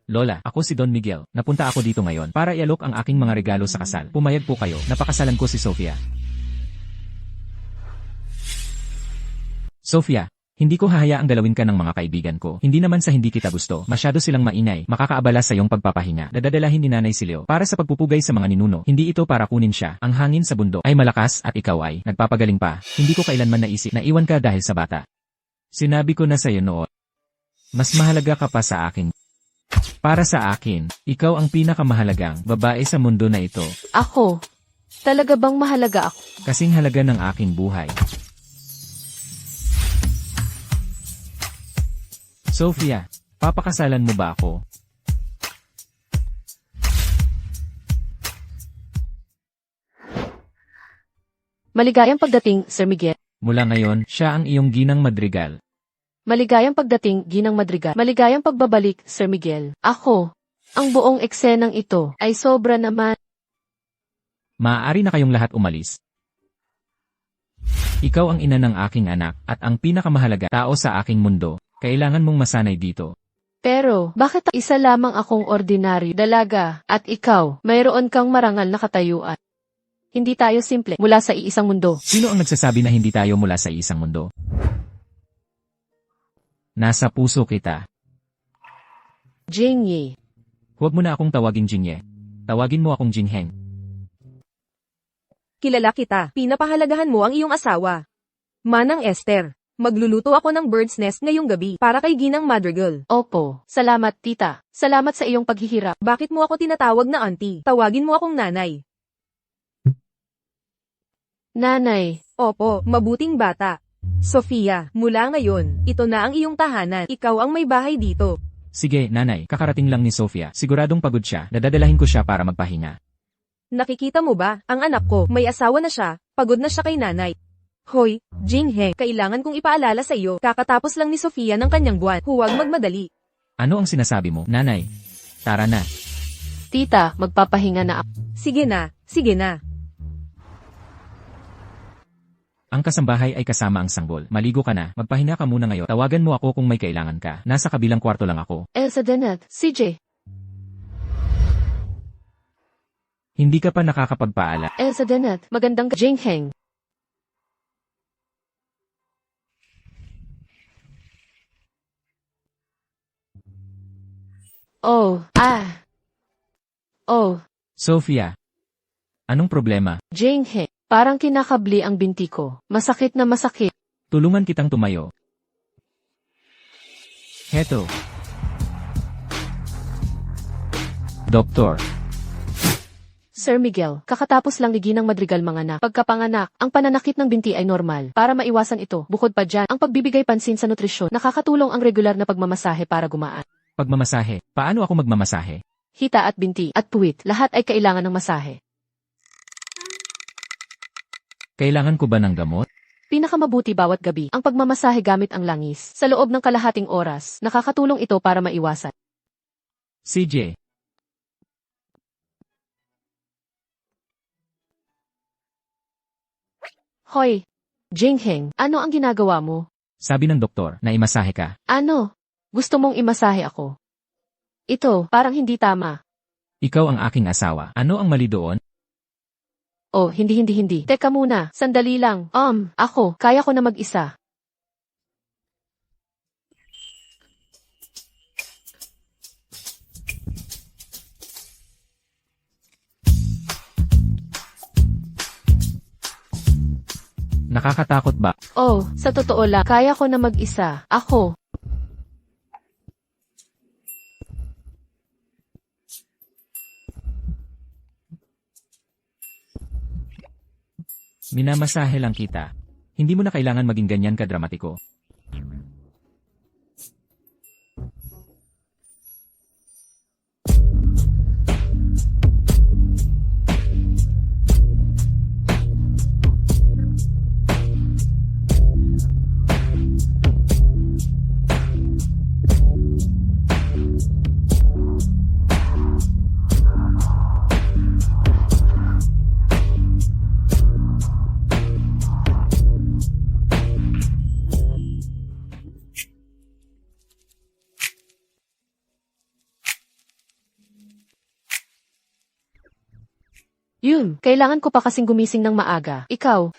Lola, ako si Don Miguel. Napunta ako dito ngayon para ialok ang aking mga regalo sa kasal. Pumayag po kayo. Napakasalan ko si Sofia. Sofia, hindi ko hahayaang galawin ka ng mga kaibigan ko. Hindi naman sa hindi kita gusto. Masyado silang mainay. Makakaabala sa iyong pagpapahinga. Dadadalahin ni Nanay si Leo para sa pagpupugay sa mga ninuno. Hindi ito para kunin siya. Ang hangin sa bundok ay malakas at ikaw ay nagpapagaling pa. Hindi ko kailanman naisip na iwan ka dahil sa bata. Sinabi ko na sa iyo noon. Mas mahalaga ka pa sa akin. Para sa akin, ikaw ang pinakamahalagang babae sa mundo na ito. Ako? Talaga bang mahalaga ako? Kasing halaga ng aking buhay. Sofia, papakasalan mo ba ako? Maligayang pagdating, Sir Miguel. Mula ngayon, siya ang iyong ginang madrigal. Maligayang pagdating, Ginang Madrigal. Maligayang pagbabalik, Sir Miguel. Ako, ang buong eksenang ito ay sobra naman. Maaari na kayong lahat umalis. Ikaw ang ina ng aking anak at ang pinakamahalaga tao sa aking mundo. Kailangan mong masanay dito. Pero, bakit isa lamang akong ordinaryo dalaga at ikaw, mayroon kang marangal na katayuan? Hindi tayo simple mula sa iisang mundo. Sino ang nagsasabi na hindi tayo mula sa isang mundo? Nasa puso kita. Jingyi. Huwag mo na akong tawagin Jingye. Tawagin mo akong Jingheng. Kilala kita. Pinapahalagahan mo ang iyong asawa. Manang Esther, magluluto ako ng bird's nest ngayong gabi para kay Ginang Madrigal. Opo, salamat tita. Salamat sa iyong paghihirap. Bakit mo ako tinatawag na auntie? Tawagin mo akong nanay. Nanay. Opo, mabuting bata. Sofia, mula ngayon, ito na ang iyong tahanan. Ikaw ang may bahay dito. Sige, nanay, kakarating lang ni Sofia. Siguradong pagod siya. Dadadalahin ko siya para magpahinga. Nakikita mo ba, ang anak ko, may asawa na siya, pagod na siya kay nanay. Hoy, Jingheng, kailangan kong ipaalala sa iyo, kakatapos lang ni Sofia ng kanyang buwan. Huwag magmadali. Ano ang sinasabi mo, nanay? Tara na. Tita, magpapahinga na ako. Sige na, sige na. Ang kasambahay ay kasama ang sanggol. Maligo ka na. Magpahinga ka muna ngayon. Tawagan mo ako kung may kailangan ka. Nasa kabilang kwarto lang ako. Elsa Denet, CJ. Hindi ka pa nakakapagpaala. Elsa Denet, magandang Jingheng. Oh, Oh, Sophia. Anong problema? Jinghe. Parang kinakabli ang binti ko. Masakit na masakit. Tulungan kitang tumayo. Heto. Doktor. Sir Miguel, kakatapos lang ni Ginang Madrigal manganak. Pagkapanganak, ang pananakit ng binti ay normal. Para maiwasan ito, bukod pa dyan, ang pagbibigay pansin sa nutrisyon, nakakatulong ang regular na pagmamasahe para gumaan. Pagmamasahe. Paano ako magmamasahe? Hita at binti, at puwit, lahat ay kailangan ng masahe. Kailangan ko ba ng gamot? Pinakamabuti bawat gabi, ang pagmamasahe gamit ang langis. Sa loob ng kalahating oras, nakakatulong ito para maiwasan. CJ. Hoy! Jingheng, ano ang ginagawa mo? Sabi ng doktor na imasahe ka. Ano? Gusto mong imasahe ako? Ito, parang hindi tama. Ikaw ang aking asawa. Ano ang mali doon? Oh, hindi. Teka muna, sandali lang. Ako, kaya ko na mag-isa. Nakakatakot ba? Oh, sa totoo lang, kaya ko na mag-isa. Ako. Minamasahe lang kita. Hindi mo na kailangan maging ganyan kadramatiko. Yun, kailangan ko pa kasing gumising ng maaga. Ikaw?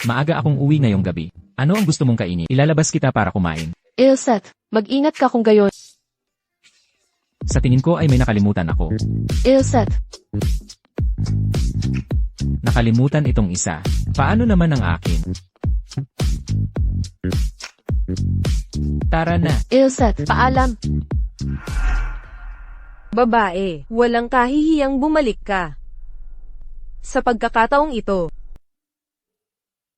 Maaga akong uwi ngayong gabi. Ano ang gusto mong kainin? Ilalabas kita para kumain. Ilset, mag-ingat ka kung gayon. Sa tingin ko ay may nakalimutan ako. Ilset, Nakalimutan itong isa. Paano naman ang akin? Tara na. Ilset, paalam. Babae, walang kahihiyang bumalik ka. Sa pagkakataong ito,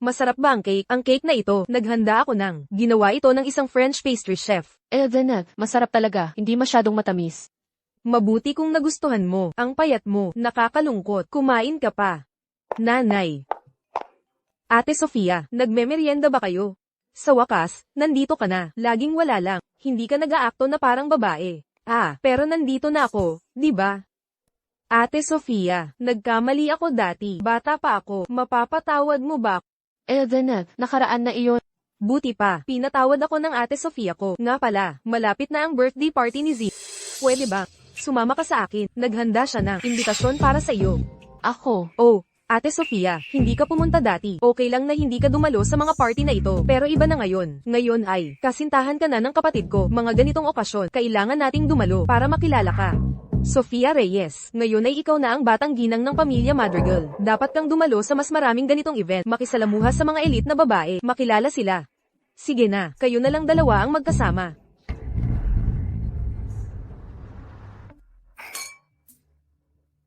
masarap ba ang cake? Ang cake na ito, naghanda ako ng. Ginawa ito ng isang French pastry chef. Eldenet, masarap talaga, hindi masyadong matamis. Mabuti kung nagustuhan mo. Ang payat mo, nakakalungkot. Kumain ka pa. Nanay. Ate Sofia, nagmemeryenda ba kayo? Sa wakas, nandito ka na. Laging wala lang. Hindi ka nag-aakto na parang babae. Pero nandito na ako, di ba? Ate Sofia, nagkamali ako dati. Bata pa ako. Mapapatawad mo ba? Eldenet, nakaraan na iyon. Buti pa, pinatawad ako ng Ate Sofia ko. Nga pala, malapit na ang birthday party ni Z. Pwede ba? Sumama ka sa akin. Naghanda siya ng imbitasyon para sa iyo. Ako. Oh, Ate Sofia, hindi ka pumunta dati. Okay lang na hindi ka dumalo sa mga party na ito. Pero iba na ngayon. Ngayon ay, kasintahan ka na ng kapatid ko. Mga ganitong okasyon, kailangan nating dumalo para makilala ka. Sofia Reyes, ngayon ay ikaw na ang batang ginang ng pamilya Madrigal. Dapat kang dumalo sa mas maraming ganitong event. Makisalamuha sa mga elite na babae. Makilala sila. Sige na, kayo na lang dalawa ang magkasama.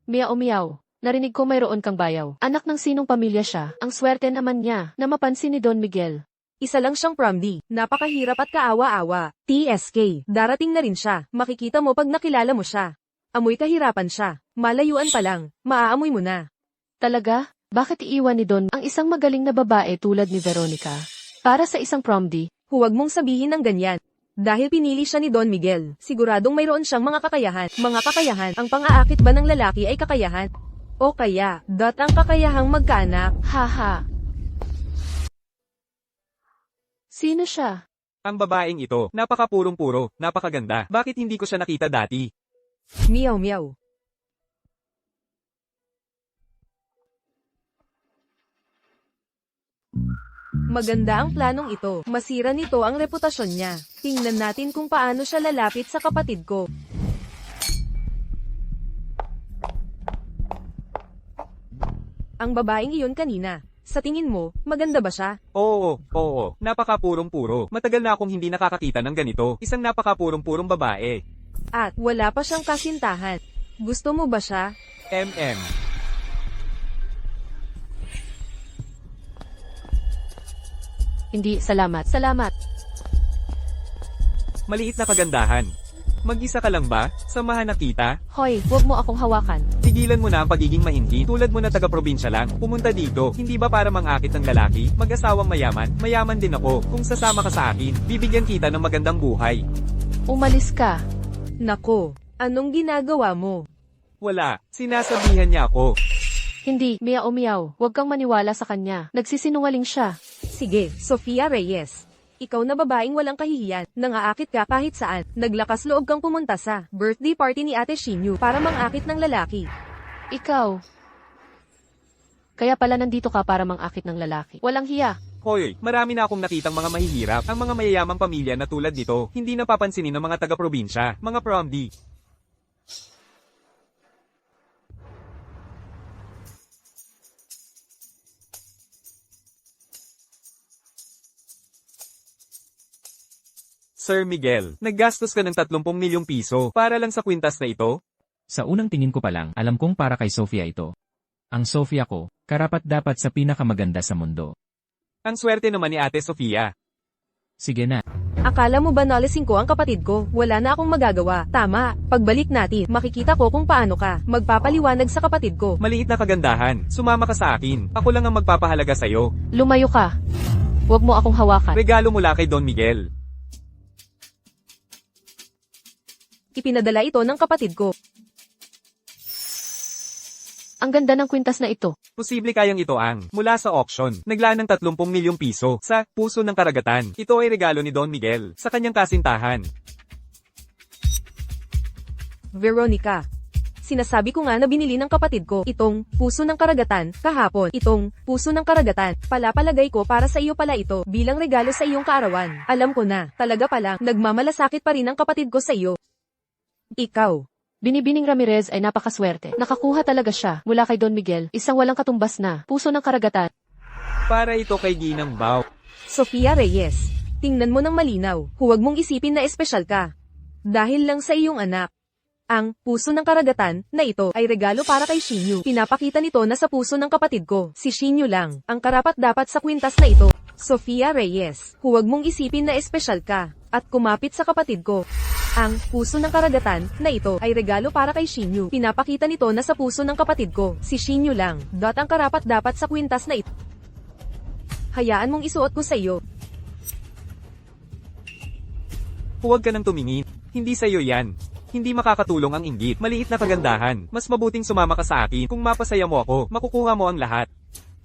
Miyaw-miyaw. Narinig ko mayroon kang bayaw. Anak ng sinong pamilya siya, ang swerte naman niya, na mapansin ni Don Miguel. Isa lang siyang prom-D. Napakahirap at kaawa-awa. TSK, darating na rin siya. Makikita mo pag nakilala mo siya. Amoy kahirapan siya. Malayuan pa lang. Maaamoy mo na. Talaga? Bakit iiwan ni Don ang isang magaling na babae tulad ni Veronica? Para sa isang promdi, Huwag mong sabihin ng ganyan. Dahil pinili siya ni Don Miguel, siguradong mayroon siyang mga kakayahan. Mga kakayahan, ang pang-aakit ba ng lalaki ay kakayahan? O kaya, ang kakayahang magkaanak? haha. Sino siya? Ang babaeng ito, napakapurong-puro, napakaganda. Bakit hindi ko siya nakita dati? Meow meow. Maganda ang planong ito. Masira nito ang reputasyon niya. Tingnan natin kung paano siya lalapit sa kapatid ko. Ang babaeng iyon kanina. Sa tingin mo, maganda ba siya? Oo, napakapurong-puro. Matagal na akong hindi nakakakita ng ganito. Isang napakapurong-purong babae. At wala pa siyang kasintahan. Gusto mo ba siya? MM. Hindi, salamat. Salamat. Maliit na kagandahan. Mag-isa ka lang ba? Samahan na kita? Hoy, wag mo akong hawakan. Tigilan mo na ang pagiging mahinhi. Tulad mo na taga-probinsya lang. Pumunta dito. Hindi ba para mangakit ng lalaki? Mag-asawang mayaman. Mayaman din ako. Kung sasama ka sa akin, bibigyan kita ng magandang buhay. Umalis ka. Nako, anong ginagawa mo? Wala. Sinasabihan niya ako. Hindi, miyaw-miyaw. Huwag kang maniwala sa kanya. Nagsisinungaling siya. Sige, Sofia Reyes. Ikaw na babaeng walang kahihiyan, nangaakit ka kahit saan, naglakas loob kang pumunta sa birthday party ni Ate Shinyu para mangakit ng lalaki. Ikaw. Kaya pala nandito ka para mangakit ng lalaki. Walang hiya. Hoy, marami na akong nakitang mga mahihirap. Ang mga mayayamang pamilya na tulad nito, hindi napapansinin ng mga taga-probinsya, mga promdi. Sir Miguel, naggastos ka ng 30 milyong piso para lang sa kwintas na ito? Sa unang tingin ko pa lang, alam kong para kay Sofia ito. Ang Sofia ko, karapat-dapat sa pinakamaganda sa mundo. Ang swerte naman ni Ate Sofia. Sige na. Akala mo ba nalisin ko ang kapatid ko? Wala na akong magagawa. Tama, pagbalik natin, makikita ko kung paano ka magpapaliwanag sa kapatid ko. Maliit na kagandahan, sumama ka sa akin. Ako lang ang magpapahalaga sa'yo. Lumayo ka. Huwag mo akong hawakan. Regalo mula kay Don Miguel. Ipinadala ito ng kapatid ko. Ang ganda ng kwintas na ito. Posible kayang ito ang, mula sa auction, naglaan ng 30 milyong piso sa Puso ng Karagatan. Ito ay regalo ni Don Miguel sa kanyang kasintahan. Veronica. Sinasabi ko nga na binili ng kapatid ko itong Puso ng Karagatan kahapon. Itong Puso ng Karagatan, palapalagay ko para sa iyo pala ito bilang regalo sa iyong kaarawan. Alam ko na, talaga palang, nagmamalasakit pa rin ang kapatid ko sa iyo. Ikaw. Binibining Ramirez ay napakaswerte. Nakakuha talaga siya mula kay Don Miguel, isang walang katumbas na Puso ng Karagatan. Para ito kay Ginang Bao. Sofia Reyes. Tingnan mo ng malinaw, huwag mong isipin na espesyal ka. Dahil lang sa iyong anak. Ang Puso ng Karagatan na ito ay regalo para kay Shinyu. Pinapakita nito na sa puso ng kapatid ko, si Shinyu lang, ang karapat-dapat sa kwintas na ito. Sofia Reyes, huwag mong isipin na espesyal ka, at kumapit sa kapatid ko. Ang Puso ng Karagatan na ito ay regalo para kay Shinyu. Pinapakita nito na sa puso ng kapatid ko, si Shinyu lang, ang karapat-dapat sa kwintas na ito. Hayaan mong isuot ko sa iyo. Huwag ka nang tumingin. Hindi sa'yo yan. Hindi makakatulong ang inggit. Maliit na kagandahan. Mas mabuting sumama ka sa akin. Kung mapasaya mo ako, makukuha mo ang lahat.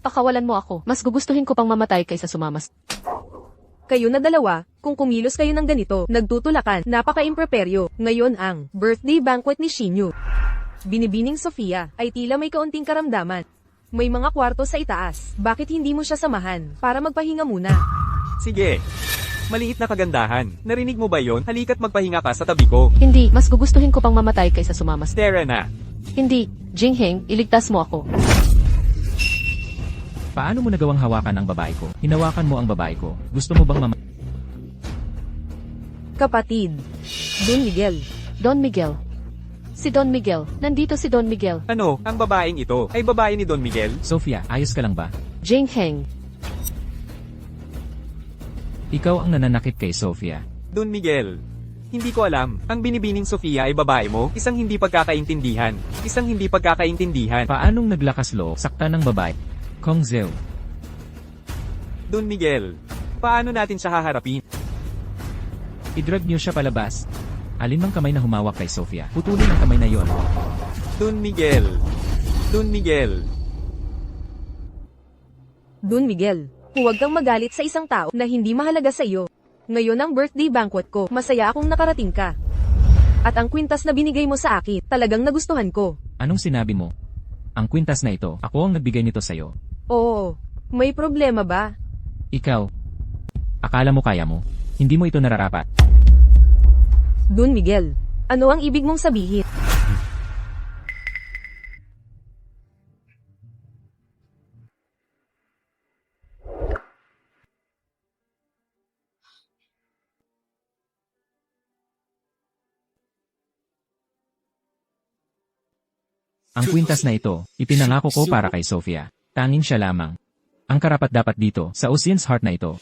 Pakawalan mo ako. Mas gugustuhin ko pang mamatay kaysa sumamas. Kayo na dalawa, kung kumilos kayo ng ganito, nagtutulakan, napaka-impreperyo. Ngayon ang birthday banquet ni Shinyu. Binibining Sofia ay tila may kaunting karamdaman. May mga kwarto sa itaas. Bakit hindi mo siya samahan para magpahinga muna? Sige. Maliit na kagandahan. Narinig mo ba yon? Halika't magpahinga ka sa tabi ko. Hindi, mas gugustuhin ko pang mamatay kaysa sumamas. Tara na. Hindi, Jingheng, iligtas mo ako. Paano mo nagawang hawakan ang babae ko? Hinawakan mo ang babae ko. Gusto mo bang Kapatid. Don Miguel. Don Miguel. Si Don Miguel. Nandito si Don Miguel. Ano, ang babaeng ito ay babae ni Don Miguel? Sofia, ayos ka lang ba? Jingheng. Ikaw ang nananakit kay Sofia. Don Miguel. Hindi ko alam, ang binibining Sofia ay babae mo? Isang hindi pagkakaintindihan. Isang hindi pagkakaintindihan. Paanong naglakas loob sakta ng babae? Kong Zhao, Don Miguel, paano natin siya haharapin? idrag niyo siya palabas. Alin mang kamay na humawak kay Sofia, putulin ang kamay na yon. Don Miguel. Don Miguel. Don Miguel, huwag kang magalit sa isang tao na hindi mahalaga sa iyo. Ngayon ang birthday banquet ko, masaya akong nakarating ka. At ang kwintas na binigay mo sa akin, talagang nagustuhan ko. Anong sinabi mo? Ang kwintas na ito, ako ang nagbigay nito sa'yo. Oo, may problema ba? Ikaw, akala mo kaya mo? Hindi mo ito nararapat. Don Miguel, ano ang ibig mong sabihin? Ang kwintas na ito, ipinangako ko para kay Sofia. Tanging siya lamang. Ang karapat-dapat dito, sa Ocean's Heart na ito.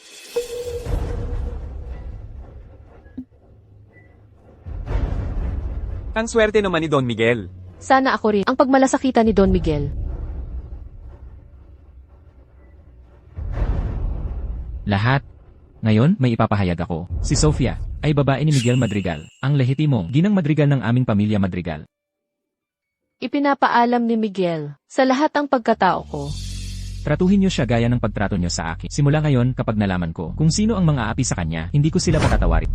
Ang swerte naman ni Don Miguel. Sana ako rin ang pagmalasakitan ni Don Miguel. Lahat. Ngayon, may ipapahayag ako. Si Sofia, ay babae ni Miguel Madrigal, ang lehitimong ginang Madrigal ng aming pamilya Madrigal. Ipinapaalam ni Miguel sa lahat ng pagkatao ko. Tratuhin niyo siya gaya ng pagtrato niyo sa akin. Simula ngayon, kapag nalaman ko kung sino ang mga api sa kanya, hindi ko sila patatawarin.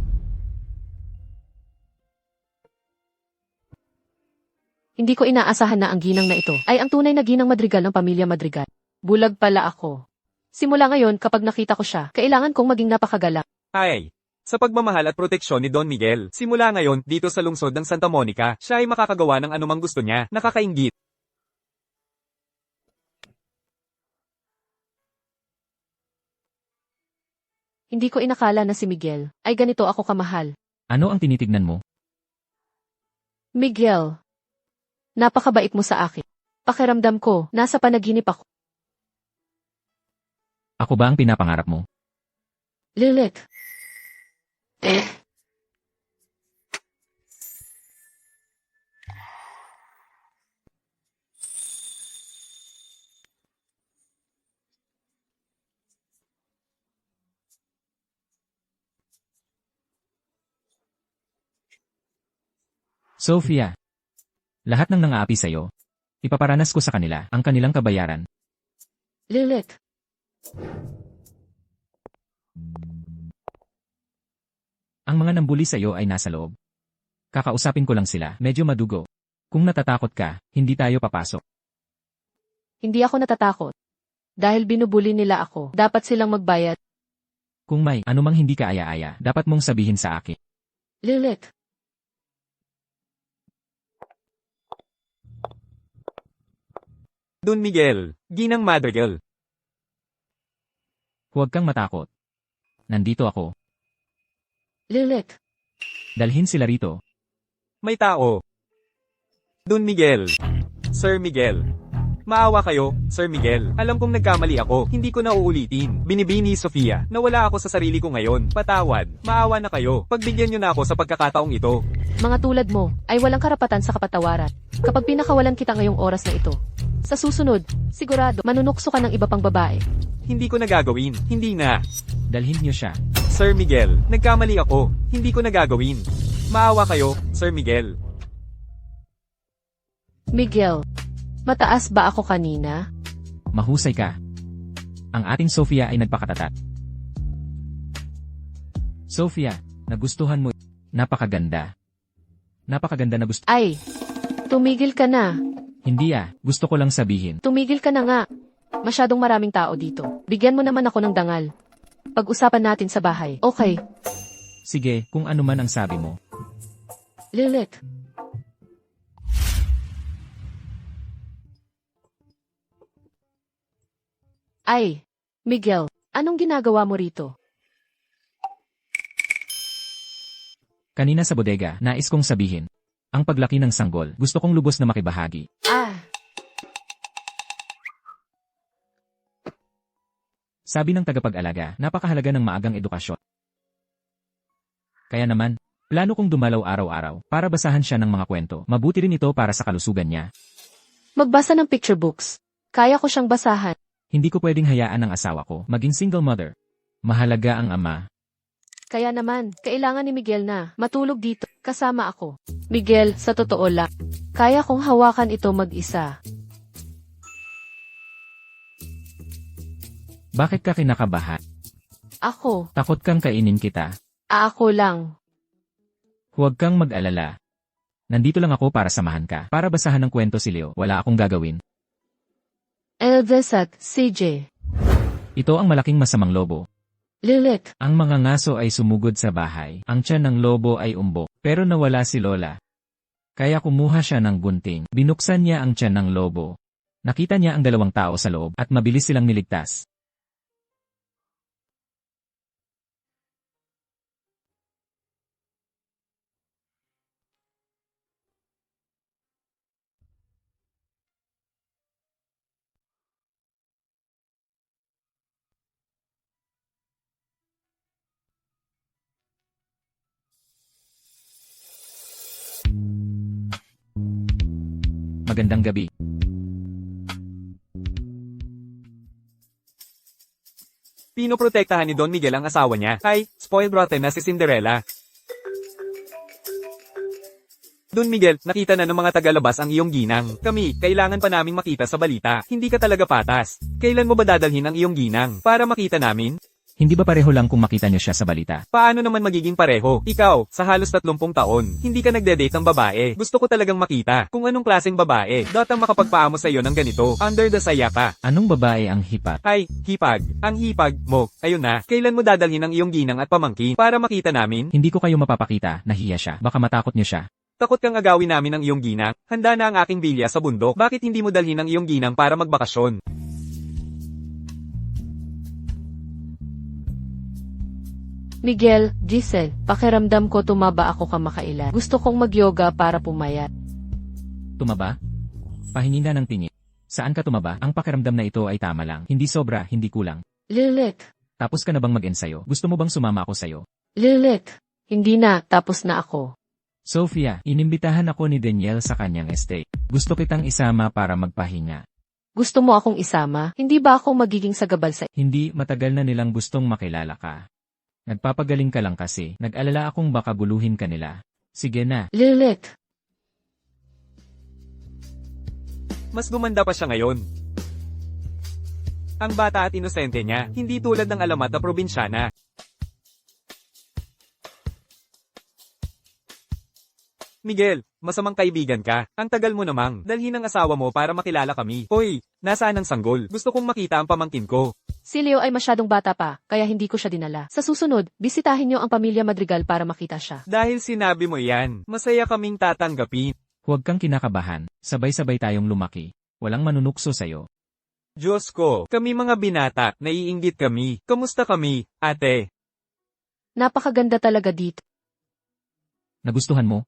Hindi ko inaasahan na ang ginang na ito ay ang tunay na ginang Madrigal ng pamilya Madrigal. Bulag pala ako. Simula ngayon, kapag nakita ko siya, kailangan kong maging napakagalang. Ay, sa pagmamahal at proteksyon ni Don Miguel, simula ngayon dito sa lungsod ng Santa Monica, siya ay makakagawa ng anumang gusto niya, nakakainggit. Hindi ko inakala na si Miguel ay ganito ako kamahal. Ano ang tinitignan mo? Miguel, napakabait mo sa akin. Pakiramdam ko, nasa panaginip ako. Ako ba ang pinapangarap mo? Lilith. Sofia. Lahat ng nangaapi sa'yo, ipaparanas ko sa kanila ang kanilang kabayaran. Lilith. Ang mga nambuli sa'yo ay nasa loob. Kakausapin ko lang sila, medyo madugo. Kung natatakot ka, hindi tayo papasok. Hindi ako natatakot. Dahil binubuli nila ako, dapat silang magbayad. Kung may anumang hindi ka aya-aya, dapat mong sabihin sa akin. Lilith. Don Miguel, ginang Madrigal. Huwag kang matakot. Nandito ako. Lilith. Dalhin sila rito. May tao. Don Miguel. Sir Miguel. Maawa kayo, Sir Miguel. Alam kong nagkamali ako, hindi ko na uulitin. Binibini Sofia, nawala ako sa sarili ko ngayon. Patawad, maawa na kayo. Pagbigyan niyo na ako sa pagkakataong ito. Mga tulad mo ay walang karapatan sa kapatawaran. Kapag pinakawalan kita ngayong oras na ito. Sa susunod, sigurado, manunukso ka ng iba pang babae. Hindi ko nagagawin, hindi na. Dalhin niyo siya. Sir Miguel, nagkamali ako, hindi ko nagagawin. Maawa kayo, Sir Miguel. Miguel, mataas ba ako kanina? Mahusay ka. Ang ating Sofia ay nagpakatatat. Sofia, nagustuhan mo. Napakaganda. Napakaganda na gusto. Ay, tumigil ka na. Hindi gusto ko lang sabihin. Tumigil ka na nga. Masyadong maraming tao dito. Bigyan mo naman ako ng dangal. Pag-usapan natin sa bahay. Okay. Sige, kung ano man ang sabi mo. Lilith. Ay, Miguel, anong ginagawa mo rito? Kanina sa bodega, nais kong sabihin. Ang paglaki ng sanggol, gusto kong lubos na makibahagi. Sabi ng tagapag-alaga, napakahalaga ng maagang edukasyon. Kaya naman, plano kong dumalaw araw-araw para basahan siya ng mga kwento. Mabuti rin ito para sa kalusugan niya. Magbasa ng picture books. Kaya ko siyang basahan. Hindi ko pwedeng hayaan ang asawa ko maging single mother. Mahalaga ang ama. Kaya naman, kailangan ni Miguel na matulog dito, kasama ako. Miguel, sa totoo lang, kaya kong hawakan ito mag-isa. Bakit ka kinakabahan? Ako, Takot kang kainin kita? ako lang. Huwag kang mag-alala. Nandito lang ako para samahan ka. Para basahan ng kwento si Leo, wala akong gagawin. Elvis at CJ. Ito ang malaking masamang lobo. Lilit. Ang mga ngaso ay sumugod sa bahay. Ang tiyan ng lobo ay umbok. Pero nawala si Lola. Kaya kumuha siya ng gunting. Binuksan niya ang tiyan ng lobo. Nakita niya ang 2 tao sa loob at mabilis silang niligtas. Magandang gabi. Pinoprotektahan ni Don Miguel ang asawa niya. Ay, spoiled rotten na si Cinderella. Don Miguel, nakita na ng mga tagalabas ang iyong ginang. Kami, kailangan pa naming makita sa balita. Hindi ka talaga patas. Kailan mo ba dadalhin ang iyong ginang? Para makita namin? Hindi ba pareho lang kung makita niyo siya sa balita? Paano naman magiging pareho? Ikaw, sa halos 30 taon, hindi ka nagde-date ng babae. Gusto ko talagang makita kung anong klaseng babae. Datang makapagpaamo sa iyo ng ganito. Under the saya ka. Anong babae ang hipat? Ay, hipag. Ang hipag mo. Ayun na. Kailan mo dadalhin ang iyong ginang at pamangkin para makita namin? Hindi ko kayo mapapakita, nahiya siya. Baka matakot niyo siya. Takot kang agawin namin ang iyong ginang? Handa na ang aking bilya sa bundok. Bakit hindi mo dalhin ang iyong ginang para magbakasyon? Miguel, Giselle, pakiramdam ko tumaba ako kamakailan. Gusto kong mag-yoga para pumayat. Tumaba? Pahinina ng tingin. Saan ka tumaba? Ang pakiramdam na ito ay tama lang. Hindi sobra, hindi kulang. Lilit. Tapos ka na bang mag-ensayo? Gusto mo bang sumama ako sa'yo? Lilit. Hindi na, tapos na ako. Sophia, inimbitahan ako ni Daniel sa kanyang estate. Gusto kitang isama para magpahinga. Gusto mo akong isama? Hindi ba ako magiging sagabal sa... Hindi, matagal na nilang gustong makilala ka. Nagpapagaling ka lang kasi. Nag-alala akong baka guluhin ka nila. Sige na. Lilit. Mas gumanda pa siya ngayon. Ang bata at inosente niya, hindi tulad ng alamat na probinsyana. Miguel, masamang kaibigan ka. Ang tagal mo namang. Dalhin ang asawa mo para makilala kami. Hoy, nasaan ang sanggol? Gusto kong makita ang pamangkin ko. Si Leo ay masyadong bata pa, kaya hindi ko siya dinala. Sa susunod, bisitahin niyo ang pamilya Madrigal para makita siya. Dahil sinabi mo yan, masaya kaming tatanggapin. Huwag kang kinakabahan. Sabay-sabay tayong lumaki. Walang manunukso sa'yo. Diyos ko, kami mga binata, naiinggit kami. Kamusta kami, ate? Napakaganda talaga dito. Nagustuhan mo?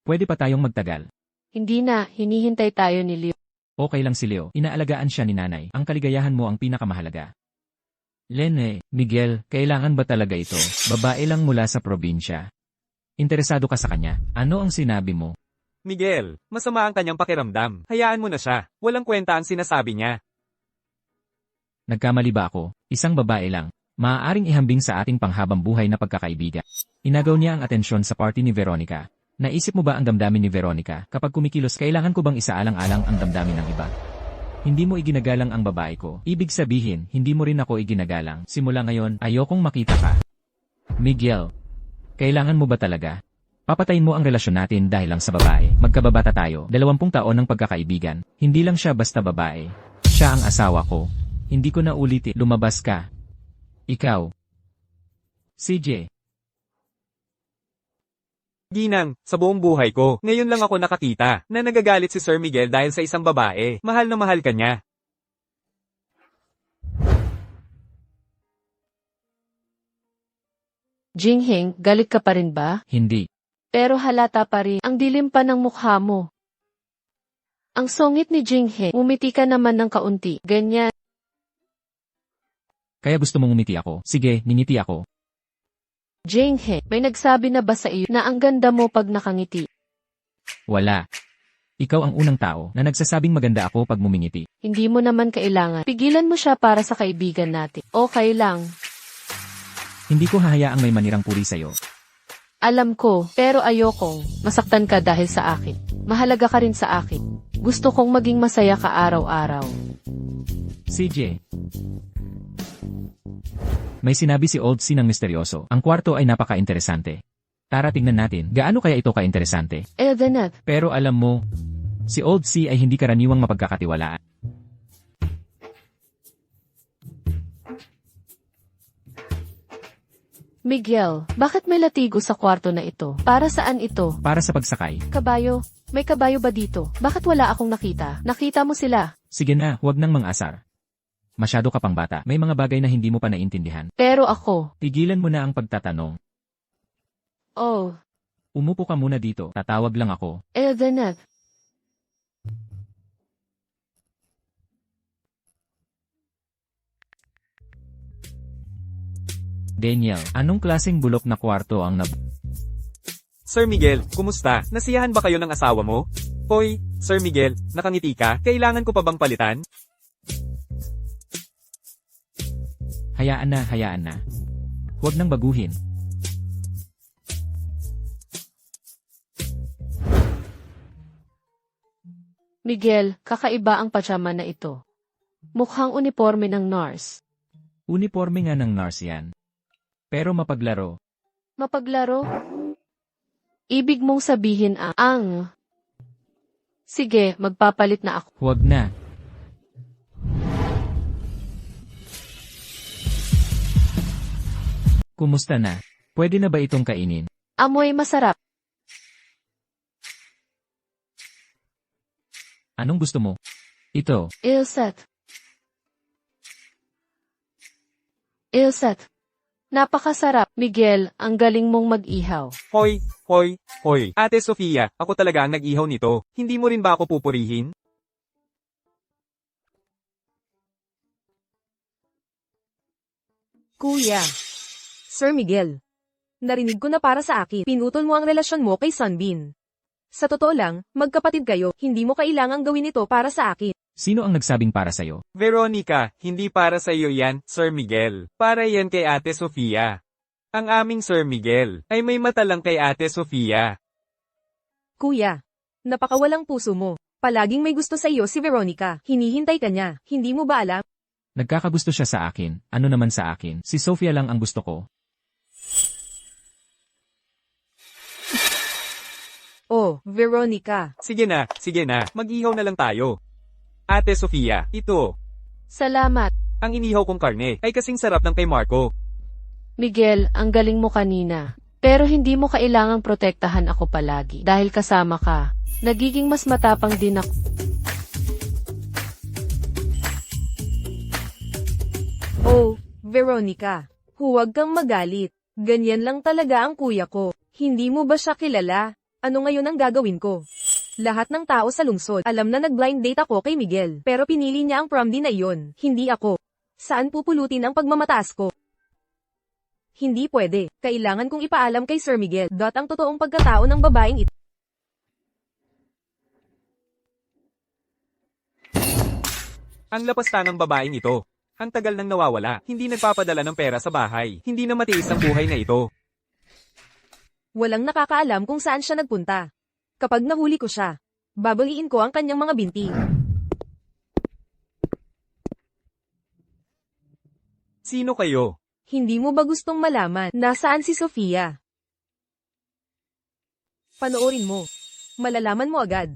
Pwede pa tayong magtagal. Hindi na, hinihintay tayo ni Leo. Okay lang si Leo. Inaalagaan siya ni nanay. Ang kaligayahan mo ang pinakamahalaga. Lene, Miguel, kailangan ba talaga ito? Babae lang mula sa probinsya. Interesado ka sa kanya? Ano ang sinabi mo? Miguel, masama ang kanyang pakiramdam. Hayaan mo na siya. Walang kwenta ang sinasabi niya. Nagkamali ba ako? Isang babae lang. Maaaring ihambing sa ating panghabang buhay na pagkakaibigan. Inagaw niya ang atensyon sa party ni Veronica. Naisip mo ba ang damdamin ni Veronica? Kapag kumikilos, kailangan ko bang isaalang-alang ang damdamin ng iba? Hindi mo iginagalang ang babae ko. Ibig sabihin, hindi mo rin ako iginagalang. Simula ngayon, ayokong makita ka. Miguel, kailangan mo ba talaga? Papatayin mo ang relasyon natin dahil lang sa babae. Magkababata tayo, 20 taon ng pagkakaibigan. Hindi lang siya basta babae. Siya ang asawa ko. Hindi ko na ulitin. Lumabas ka. Ikaw. CJ. Ginang, sa buong buhay ko, ngayon lang ako nakakita na nagagalit si Sir Miguel dahil sa isang babae. Mahal na mahal ka niya. Jingheng, galit ka pa rin ba? Hindi. Pero halata pa rin, ang dilim pa ng mukha mo. Ang songit ni Jingheng, umiti ka naman ng kaunti, ganyan. Kaya gusto mong umiti ako? Sige, ningiti ako. Jingheng, may nagsabi na ba sa iyo na ang ganda mo pag nakangiti? Wala. Ikaw ang unang tao na nagsasabing maganda ako pag mumingiti. Hindi mo naman kailangan. Pigilan mo siya para sa kaibigan natin. Okay lang. Hindi ko hahayaang may manirang puri sa'yo. Alam ko, pero ayokong masaktan ka dahil sa akin. Mahalaga ka rin sa akin. Gusto kong maging masaya ka araw-araw. CJ. May sinabi si Old C ng misteryoso. Ang kwarto ay napaka-interesante. Tara tingnan natin, gaano kaya ito ka-interesante? Eldenet, Pero alam mo, si Old C ay hindi karaniwang mapagkakatiwalaan. Miguel, bakit may latigo sa kwarto na ito? Para saan ito? Para sa pagsakay. Kabayo? May kabayo ba dito? Bakit wala akong nakita? Nakita mo sila. Sige na, huwag nang mang-asar. Masyado ka pang bata. May mga bagay na hindi mo pa naintindihan. Pero ako, Tigilan mo na ang pagtatanong. oh, Umupo ka muna dito. Tatawag lang ako. Eldenet. Daniel, anong klaseng bulok na kwarto ang Sir Miguel, kumusta? Nasiyahan ba kayo ng asawa mo? Hoy, Sir Miguel, nakangiti ka? Kailangan ko pa bang palitan? Hayaan na, hayaan na. Huwag nang baguhin. Miguel, kakaiba ang pajama na ito. Mukhang uniforme ng nurse. Uniforme nga ng nurse yan. Pero mapaglaro. Mapaglaro? Ibig mong sabihin ang... Sige, magpapalit na ako. Huwag na. Kumusta na? Pwede na ba itong kainin? Amoy masarap. Anong gusto mo? Ito. Ilset. Ilset. Napakasarap, Miguel, ang galing mong mag-ihaw. Hoy, hoy, hoy. Ate Sofia, ako talaga ang nag-ihaw nito. Hindi mo rin ba ako pupurihin? Kuya. Sir Miguel. Narinig ko na para sa akin, pinutol mo ang relasyon mo kay Sunbeam. Sa totoo lang, magkapatid kayo, hindi mo kailangang gawin ito para sa akin. Sino ang nagsabing para sa'yo? Veronica, hindi para sa iyo yan, Sir Miguel. Para yan kay Ate Sofia. Ang aming Sir Miguel ay may mata lang kay Ate Sofia. Kuya. Napakawalang puso mo. Palaging may gusto sa iyo si Veronica. Hinihintay ka niya. Hindi mo ba alam? Nagkakagusto siya sa akin. Ano naman sa akin? Si Sofia lang ang gusto ko. Oh, Veronica. Sige na, mag-ihaw na lang tayo. Ate Sofia, ito. Salamat. Ang inihaw kong karne ay kasing sarap ng kay Marco. Miguel, ang galing mo kanina. Pero hindi mo kailangang protektahan ako palagi. Dahil kasama ka, nagiging mas matapang din ako. Oh, Veronica. Huwag kang magalit. Ganyan lang talaga ang kuya ko. Hindi mo ba siya kilala? Ano ngayon ang gagawin ko? Lahat ng tao sa lungsod, alam na nag-blind date ako kay Miguel, pero pinili niya ang prom din na iyon, hindi ako. Saan pupulutin ang pagmamataas ko? Hindi pwede. Kailangan kong ipaalam kay Sir Miguel. Ang totoong pagkatao ng babaeng ito. Ang lapastangang babaeng ito. Ang tagal nang nawawala, hindi nagpapadala ng pera sa bahay, hindi na matiis ang buhay na ito. Walang nakakaalam kung saan siya nagpunta. Kapag nahuli ko siya, babaliin ko ang kanyang mga binti. Sino kayo? Hindi mo ba gustong malaman nasaan si Sofia? Panoorin mo. Malalaman mo agad.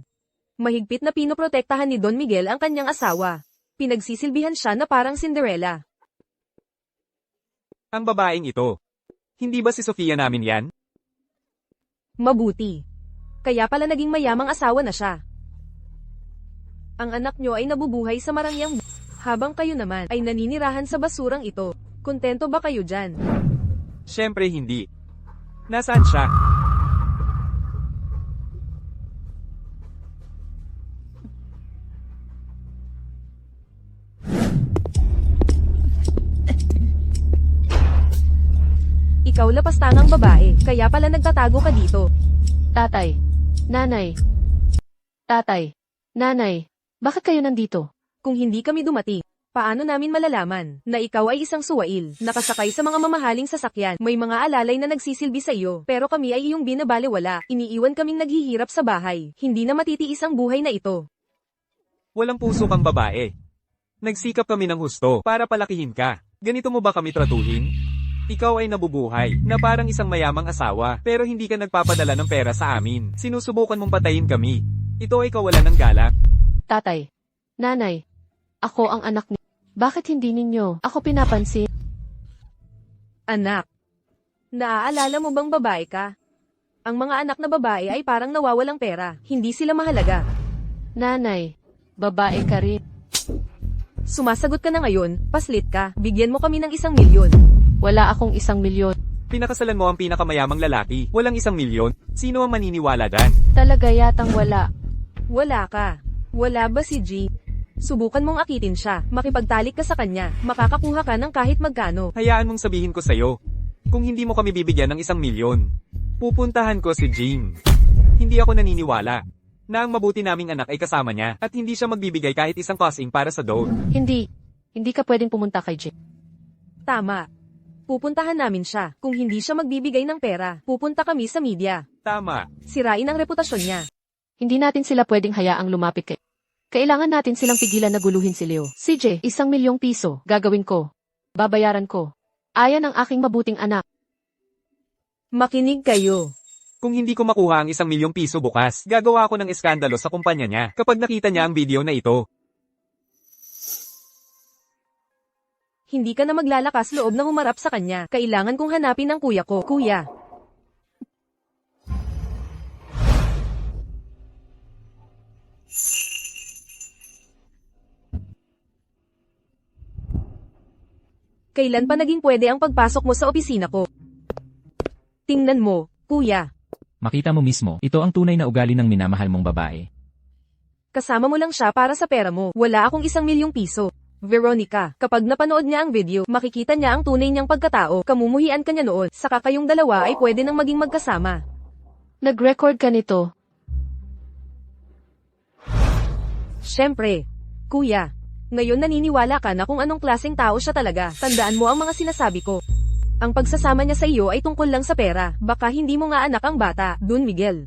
Mahigpit na pinoprotektahan ni Don Miguel ang kanyang asawa. Pinagsisilbihan siya na parang Cinderella. Ang babaeng ito. Hindi ba si Sofia namin yan? Mabuti. Kaya pala naging mayamang asawa na siya. Ang anak nyo ay nabubuhay sa marangyang habang kayo naman ay naninirahan sa basurang ito. Kontento ba kayo dyan? Siyempre hindi. Nasaan siya? Ikaw lapastangang babae, kaya pala nagtatago ka dito. Tatay. Nanay. Tatay, nanay, bakit kayo nandito? Kung hindi kami dumating, paano namin malalaman na ikaw ay isang suwail, nakasakay sa mga mamahaling sasakyan, may mga alalay na nagsisilbi sa iyo, pero kami ay iyong binabalewala, iniiwan kaming naghihirap sa bahay, hindi na matitiis ang buhay na ito. Walang puso kang babae. Nagsikap kami ng husto para palakihin ka. Ganito mo ba kami tratuhin? Ikaw ay nabubuhay, na parang isang mayamang asawa, pero hindi ka nagpapadala ng pera sa amin. Sinusubukan mong patayin kami. Ito ay kawalan ng galak. Tatay, nanay, ako ang anak ni... Bakit hindi ninyo ako pinapansin? Anak, naaalala mo bang babae ka? Ang mga anak na babae ay parang nawawalang pera, hindi sila mahalaga. Nanay, babae ka rin. Sumasagot ka na ngayon, paslit ka, bigyan mo kami ng 1 milyon. Wala akong 1 milyon. Pinakasalan mo ang pinakamayamang lalaki, walang 1 milyon. Sino ang maniniwala dan? Talaga yatang wala. Wala ka. Wala ba si G? Subukan mong akitin siya, makipagtalik ka sa kanya, makakakuha ka ng kahit magkano. Hayaan mong sabihin ko sa'yo. Kung hindi mo kami bibigyan ng 1 milyon, pupuntahan ko si Jing. Hindi ako naniniwala na ang mabuti naming anak ay kasama niya at hindi siya magbibigay kahit 1 kosing para sa dough. Hindi. Hindi ka pwedeng pumunta kay Jim. Tama. Pupuntahan namin siya. Kung hindi siya magbibigay ng pera, pupunta kami sa media. Tama. Sirain ang reputasyon niya. Hindi natin sila pwedeng hayaang lumapit kay... Kailangan natin silang pigilan na guluhin si Leo. CJ, 1 milyong piso. Gagawin ko. Babayaran ko. Ayan ang aking mabuting anak. Makinig kayo. Kung hindi ko makuha ang 1 milyong piso bukas, gagawa ako ng eskandalo sa kumpanya niya kapag nakita niya ang video na ito. Hindi ka na maglalakas loob na humarap sa kanya. Kailangan kong hanapin ang kuya ko. Kuya. Kailan pa naging pwede ang pagpasok mo sa opisina ko? Tingnan mo, kuya. Makita mo mismo, ito ang tunay na ugali ng minamahal mong babae. Kasama mo lang siya para sa pera mo. Wala akong 1 milyong piso. Veronica, kapag napanood niya ang video, makikita niya ang tunay niyang pagkatao. Kamumuhian ka niya noon, saka kayong dalawa ay pwede nang maging magkasama. Nag-record ka nito. Siyempre. Kuya. Ngayon naniniwala ka na kung anong klaseng tao siya talaga. Tandaan mo ang mga sinasabi ko. Ang pagsasama niya sa iyo ay tungkol lang sa pera. Baka hindi mo nga anak ang bata, Don Miguel.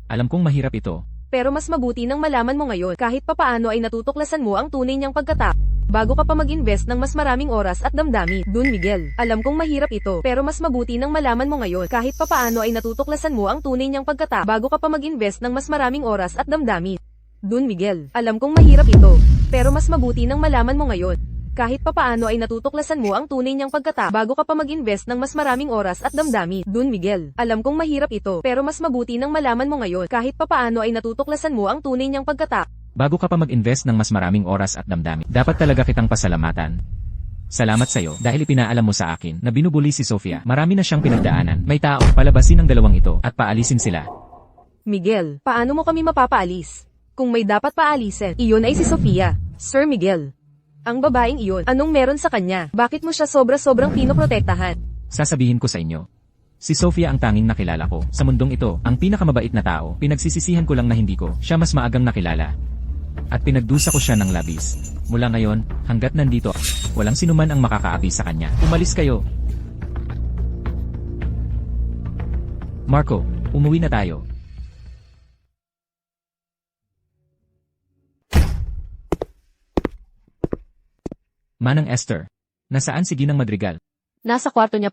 Alam kong mahirap ito. Pero mas mabuti nang malaman mo ngayon kahit papaano ay natutuklasan mo ang tunay niyang pagkatao. Bago ka pa mag-invest ng mas maraming oras at damdamin, Don Miguel. Alam kong mahirap ito, pero mas mabuti nang malaman mo ngayon kahit papaano ay natutuklasan mo ang tunay niyang pagkatao. Bago ka pa mag-invest ng mas maraming oras at damdamin. Don Miguel, alam kong mahirap ito, pero mas mabuti nang malaman mo ngayon. Kahit papaano ay natutuklasan mo ang tunay niyang pagkatao bago ka pa mag-invest ng mas maraming oras at damdamin. Don Miguel, alam kong mahirap ito, pero mas mabuti nang malaman mo ngayon kahit papaano ay natutuklasan mo ang tunay niyang pagkatao. Bago ka pa mag-invest ng mas maraming oras at damdamin, dapat talaga kitang pasalamatan. Salamat sa'yo dahil ipinaalam mo sa akin na binubuli si Sofia. Marami na siyang pinagdaanan. May tao, palabasin ang dalawang ito at paalisin sila. Miguel, paano mo kami mapapaalis? Kung may dapat paalisin, iyon ay si Sofia. Sir Miguel. Ang babaeng iyon, anong meron sa kanya? Bakit mo siya sobra-sobrang pinoprotektahan? Sasabihin ko sa inyo. Si Sofia ang tanging nakilala ko. Sa mundong ito, ang pinakamabait na tao. Pinagsisisihan ko lang na hindi ko siya mas maagang nakilala. At pinagdusa ko siya ng labis. Mula ngayon, hanggat nandito, walang sinuman ang makakaapi sa kanya. Umalis kayo. Marco, umuwi na tayo. Manang Esther. Nasaan si Ginang Madrigal? Nasa kwarto niya.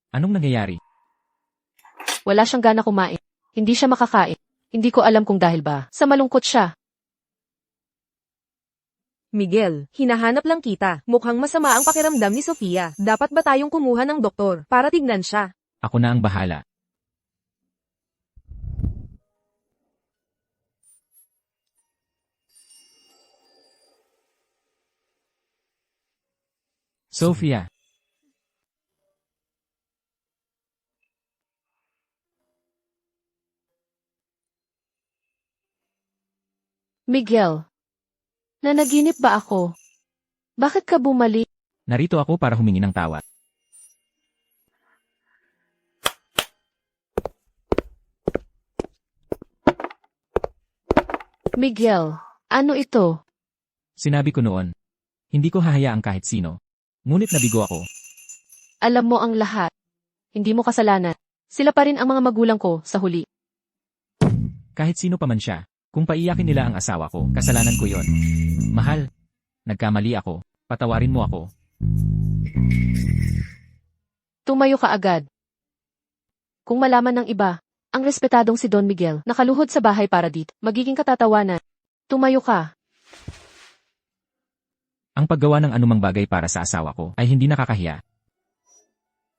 Anong nangyayari? Wala siyang gana kumain. Hindi siya makakain. Hindi ko alam kung dahil ba sa malungkot siya. Miguel, hinahanap lang kita. Mukhang masama ang pakiramdam ni Sofia. Dapat ba tayong kumuha ng doktor para tignan siya? Ako na ang bahala. Sofia. Miguel. Nanaginip ba ako? Bakit ka bumalik? Narito ako para humingi ng tawad. Miguel, ano ito? Sinabi ko noon. Hindi ko hahayaang kahit sino. Ngunit nabigo ako. Alam mo ang lahat. Hindi mo kasalanan. Sila pa rin ang mga magulang ko sa huli. Kahit sino pa man siya. Kung paiyakin nila ang asawa ko, kasalanan ko yon. Mahal, nagkamali ako. Patawarin mo ako. Tumayo ka agad. Kung malaman ng iba, ang respetadong si Don Miguel nakaluhod sa bahay para dito, magiging katatawanan. Tumayo ka. Ang paggawa ng anumang bagay para sa asawa ko ay hindi nakakahiya.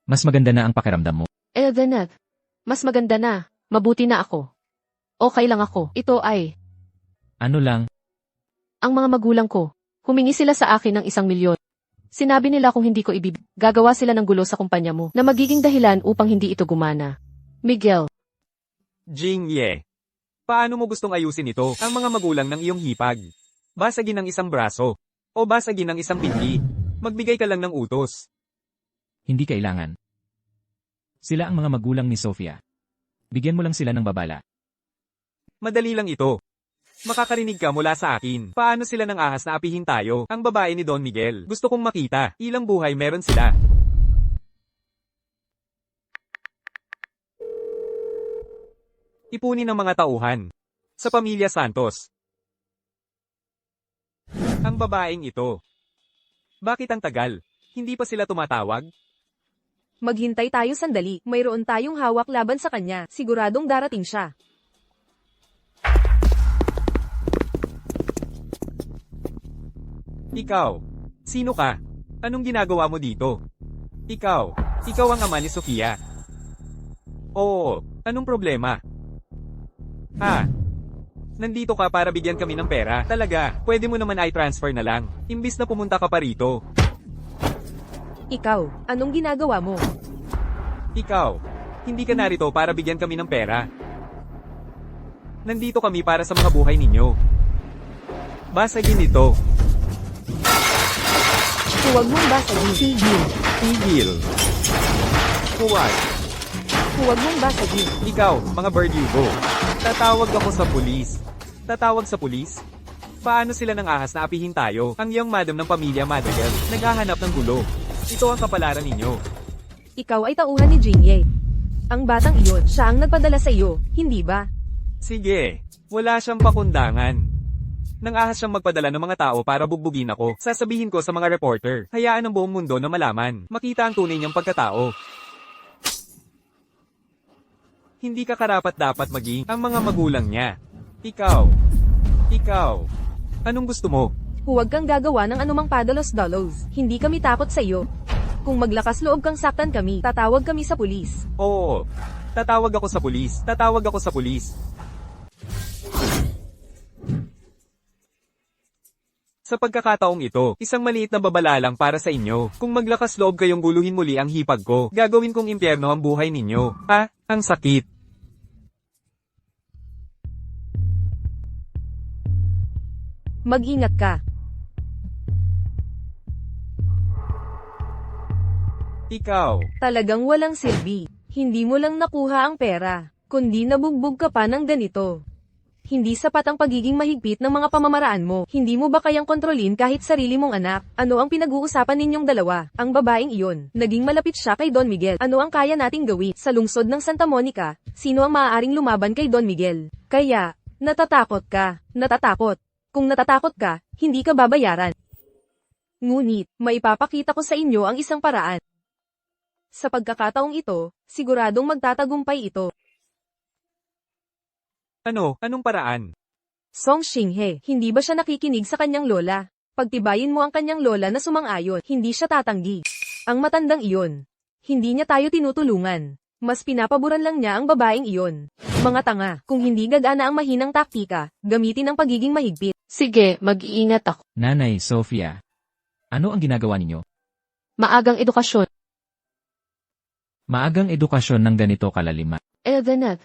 Mas maganda na ang pakiramdam mo. Eldenet, mas maganda na. Mabuti na ako. Okay lang ako. Ito ay, Ano lang, ang mga magulang ko. Humingi sila sa akin ng 1,000,000. Sinabi nila kung hindi ko gagawa sila ng gulo sa kumpanya mo na magiging dahilan upang hindi ito gumana. Miguel, Jingye. Paano mo gustong ayusin ito, ang mga magulang ng iyong hipag? Basagin ang isang braso. O basagin ang isang pinti. Magbigay ka lang ng utos. hindi kailangan. Sila ang mga magulang ni Sofia. Bigyan mo lang sila ng babala. Madali lang ito. Makakarinig ka mula sa akin. Paano sila nang ahas na apihin tayo? Ang babae ni Don Miguel. Gusto kong makita. Ilang buhay meron sila. Ipunin ng mga tauhan. Sa pamilya Santos. Ang babaeng ito. Bakit ang tagal? Hindi pa sila tumatawag? Maghintay tayo sandali, mayroon tayong hawak laban sa kanya, siguradong darating siya. Ikaw. Sino ka? Anong ginagawa mo dito? Ikaw ang ama ni Sofia. Oo, anong problema? Nandito ka para bigyan kami ng pera. Talaga, pwede mo naman i-transfer na lang. Imbis na pumunta ka pa rito. Ikaw, anong ginagawa mo? Ikaw, hindi ka narito para bigyan kami ng pera. Nandito kami para sa mga buhay ninyo. Basagin ito. Huwag mong basagin. Tigil. Huwag. Huwag mong basagin. Ikaw, mga Verdugo. Tatawag ako sa pulis. Tatawag sa pulis? Paano sila nang ahas na apihin tayo? Ang young madam ng pamilya Madrigal, naghahanap ng gulo. Ito ang kapalaran ninyo. Ikaw ay tauhan ni Jingye. Ang batang iyon, siya ang nagpadala sa iyo, hindi ba? Sige, wala siyang pakundangan. Nang ahas siyang magpadala ng mga tao para bugbugin ako, sasabihin ko sa mga reporter, hayaan ng buong mundo na malaman, makita ang tunay niyang pagkatao. Hindi ka karapat-dapat maging ang mga magulang niya. Ikaw, anong gusto mo? Huwag kang gagawa ng anumang padalos-dalos. Hindi kami takot sa iyo. Kung maglakas loob kang saktan kami, tatawag kami sa pulis. Oo, tatawag ako sa pulis. Sa pagkakataong ito, isang maliit na babala lang para sa inyo. Kung maglakas loob kayong guluhin muli ang hipag ko, gagawin kong impyerno ang buhay ninyo. Ang sakit. Mag-ingat ka. Ikaw, Talagang walang silbi. Hindi mo lang nakuha ang pera, kundi nabugbog ka pa ng ganito. Hindi sapat ang pagiging mahigpit ng mga pamamaraan mo. Hindi mo ba kayang kontrolin kahit sarili mong anak? Ano ang pinag-uusapan ninyong dalawa? Ang babaeng iyon, naging malapit siya kay Don Miguel. Ano ang kaya nating gawin? Sa lungsod ng Santa Monica, sino ang maaaring lumaban kay Don Miguel? Kaya, natatakot ka. Natatakot. Kung natatakot ka, hindi ka babayaran. Ngunit, maipapakita ko sa inyo ang isang paraan. Sa pagkakataong ito, siguradong magtatagumpay ito. anong paraan? Song Xinghe, hindi ba siya nakikinig sa kanyang lola? Pagtibayin mo ang kanyang lola na sumang-ayon, hindi siya tatanggi. Ang matandang iyon. Hindi niya tayo tinutulungan. Mas pinapaboran lang niya ang babaeng iyon. Mga tanga, kung hindi gagana ang mahinang taktika, gamitin ang pagiging mahigpit. Sige, mag-iingat ako. Nanay, Sofia. Ano ang ginagawa ninyo? Maagang edukasyon. Maagang edukasyon ng ganito kalalima. Eldenet,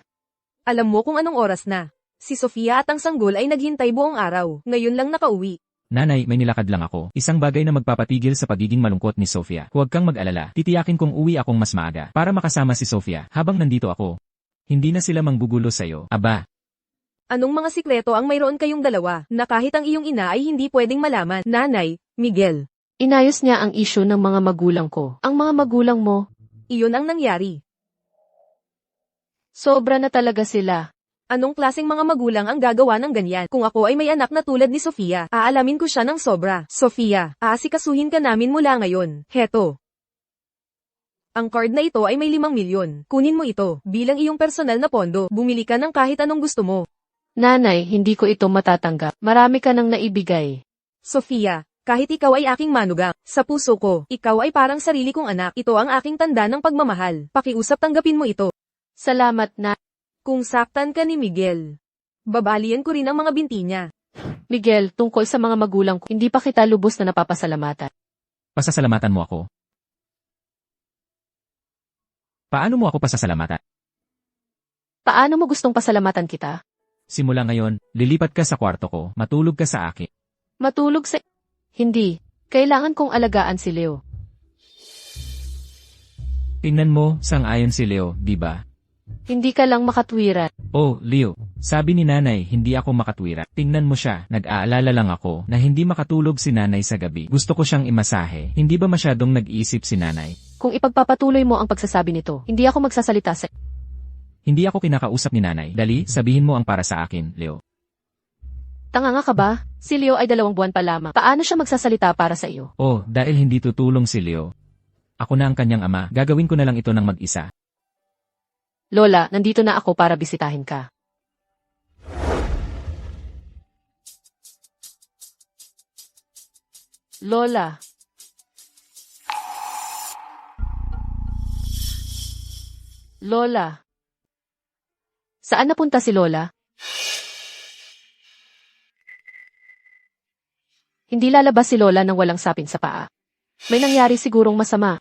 Alam mo kung anong oras na. Si Sofia at ang sanggol ay naghintay buong araw, ngayon lang nakauwi. Nanay, may nilakad lang ako. Isang bagay na magpapatigil sa pagiging malungkot ni Sofia. Huwag kang mag-alala. Titiyakin kong uwi akong mas maaga para makasama si Sofia habang nandito ako. Hindi na sila manggugulo sa'yo. Aba, Anong mga sikreto ang mayroon kayong dalawa, na kahit ang iyong ina ay hindi pwedeng malaman? Nanay, Miguel. Inayos niya ang issue ng mga magulang ko. Ang mga magulang mo, Iyon ang nangyari. sobra na talaga sila. Anong klaseng mga magulang ang gagawa ng ganyan? Kung ako ay may anak na tulad ni Sofia, aalamin ko siya ng sobra. Sofia, aasikasuhin ka namin mula ngayon. Heto. Ang card na ito ay may 5 milyon. Kunin mo ito, bilang iyong personal na pondo. Bumili ka ng kahit anong gusto mo. Nanay, hindi ko ito matatanggap. Marami ka nang naibigay. Sofia, kahit ikaw ay aking manugang, sa puso ko, ikaw ay parang sarili kong anak. Ito ang aking tanda ng pagmamahal. Pakiusap tanggapin mo ito. Salamat na. Kung saktan ka ni Miguel, babalian ko rin ang mga binti niya. Miguel, tungkol sa mga magulang ko, hindi pa kita lubos na napapasalamatan. Pasasalamatan mo ako. Paano mo ako pasasalamatan? Paano mo gustong pasalamatan kita? Simula ngayon, lilipat ka sa kwarto ko, matulog ka sa akin. Matulog sa... Hindi. Kailangan kong alagaan si Leo. Tingnan mo, sang-ayon si Leo, di ba? Hindi ka lang makatwiran. Oh, Leo, sabi ni nanay, hindi ako makatwira. Tingnan mo siya, nag-aalala lang ako na hindi makatulog si nanay sa gabi. Gusto ko siyang imasahe. Hindi ba masyadong nag-iisip si nanay? Kung ipagpapatuloy mo ang pagsasabi nito, hindi ako magsasalita sa... Hindi ako kinakausap ni nanay. Dali, sabihin mo ang para sa akin, Leo. Tanga nga ka ba? Si Leo ay 2 buwan pa lamang. Paano siya magsasalita para sa iyo? Oh, dahil hindi tutulong si Leo. Ako na ang kanyang ama, gagawin ko na lang ito ng mag-isa. Lola, nandito na ako para bisitahin ka. Lola. Lola. Saan napunta si Lola? Hindi lalabas si Lola nang walang sapin sa paa. May nangyari sigurong masama.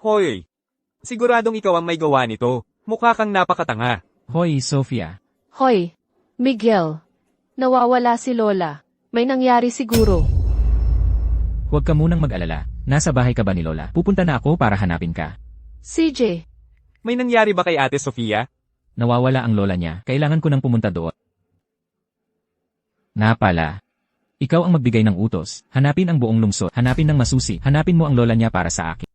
Hoy! Siguradong ikaw ang may gawa nito. Mukha kang napakatanga. Hoy, Sofia. Hoy, Miguel. Nawawala si Lola. May nangyari siguro. Huwag ka munang mag-alala. Nasa bahay ka ba ni Lola? Pupunta na ako para hanapin ka. CJ. May nangyari ba kay Ate Sofia? Nawawala ang lola niya. Kailangan ko nang pumunta doon. Napala. Ikaw ang magbigay ng utos. Hanapin ang buong lungsod. Hanapin ng masusi. Hanapin mo ang lola niya para sa akin.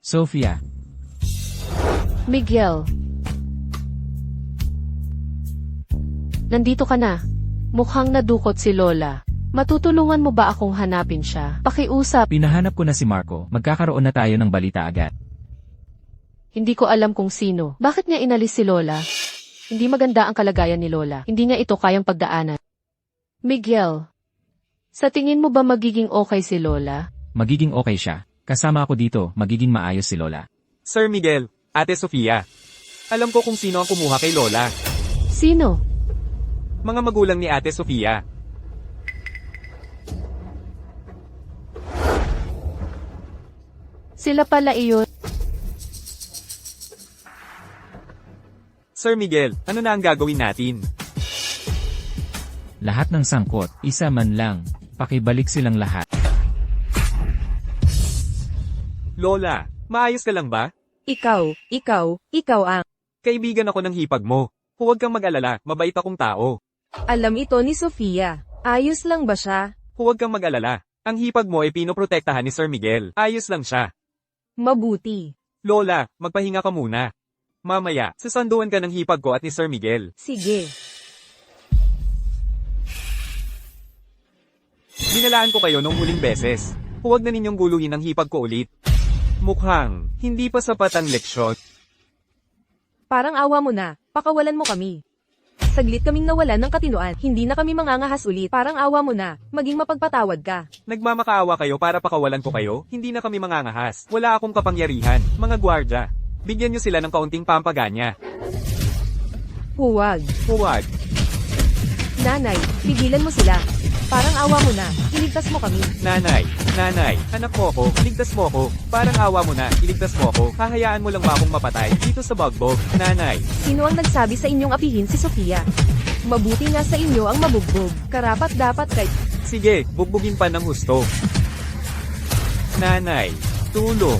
Sofia. Miguel. Nandito ka na. Mukhang nadukot si Lola. Matutulungan mo ba akong hanapin siya? Pakiusap. Pinahanap ko na si Marco. Magkakaroon na tayo ng balita agad. Hindi ko alam kung sino. Bakit niya inalis si Lola? Hindi maganda ang kalagayan ni Lola. Hindi niya ito kayang pagdaanan. Miguel. Sa tingin mo ba magiging okay si Lola? Magiging okay siya. Kasama ako dito, magiging maayos si Lola. Sir Miguel, Ate Sofia. Alam ko kung sino ang kumuha kay Lola. Sino? Mga magulang ni Ate Sofia. Sila pala iyon. Sir Miguel, ano na ang gagawin natin? Lahat ng sangkot, isa man lang. Pakibalik silang lahat. Lola, maayos ka lang ba? Ikaw ang... Kaibigan ako ng hipag mo. Huwag kang mag-alala, mabait akong tao. Alam ito ni Sofia. Ayos lang ba siya? Huwag kang mag-alala. Ang hipag mo ay pinoprotektahan ni Sir Miguel. Ayos lang siya. Mabuti. Lola, magpahinga ka muna. Mamaya, sasanduan ka ng hipag ko at ni Sir Miguel. Sige. Dinalaan ko kayo nung huling beses. Huwag na ninyong guluhin ang hipag ko ulit. Mukhang, hindi pa sapat ang leksyon. Parang awa mo na, pakawalan mo kami. Saglit kaming nawalan ng katinoan, hindi na kami mangangahas ulit. Parang awa mo na, maging mapagpatawad ka. Nagmamakaawa kayo para pakawalan ko kayo, hindi na kami mangangahas. Wala akong kapangyarihan, mga gwardya. Bigyan nyo sila ng kaunting pampaganya. Huwag. Huwag. Nanay, pigilan mo sila. Parang awa mo na, iligtas mo kami. Nanay, anak mo ako, iligtas mo ako. Parang awa mo na, iligtas mo ako. Hahayaan mo lang ba akong mapatay dito sa bagbog? Nanay, Sino ang nagsabi sa inyong apihin si Sofia? Mabuti nga sa inyo ang mabugbog. Karapat dapat kay... sige, bugbugin pa ng husto. Nanay, tulong.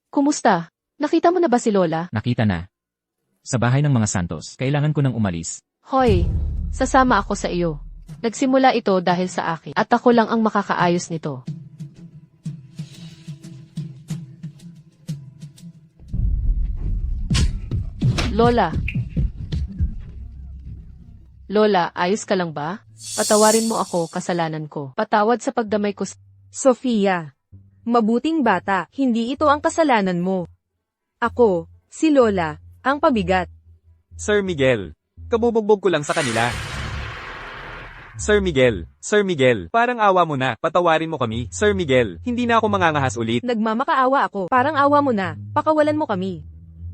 Kumusta? Nakita mo na ba si Lola? Nakita na. Sa bahay ng mga Santos, kailangan ko nang umalis. Hoy, sasama ako sa iyo. Nagsimula ito dahil sa akin at ako lang ang makakaayos nito. Lola. Lola, ayos ka lang ba? Patawarin mo ako, kasalanan ko. Patawad sa pagdamay ko. Sofia, mabuting bata, hindi ito ang kasalanan mo. Ako, si Lola, ang pabigat. Sir Miguel, kabubugbog ko lang sa kanila. Sir Miguel, parang awa mo na, patawarin mo kami. Sir Miguel, hindi na ako mangangahas ulit. Nagmamakaawa ako, parang awa mo na, pakawalan mo kami.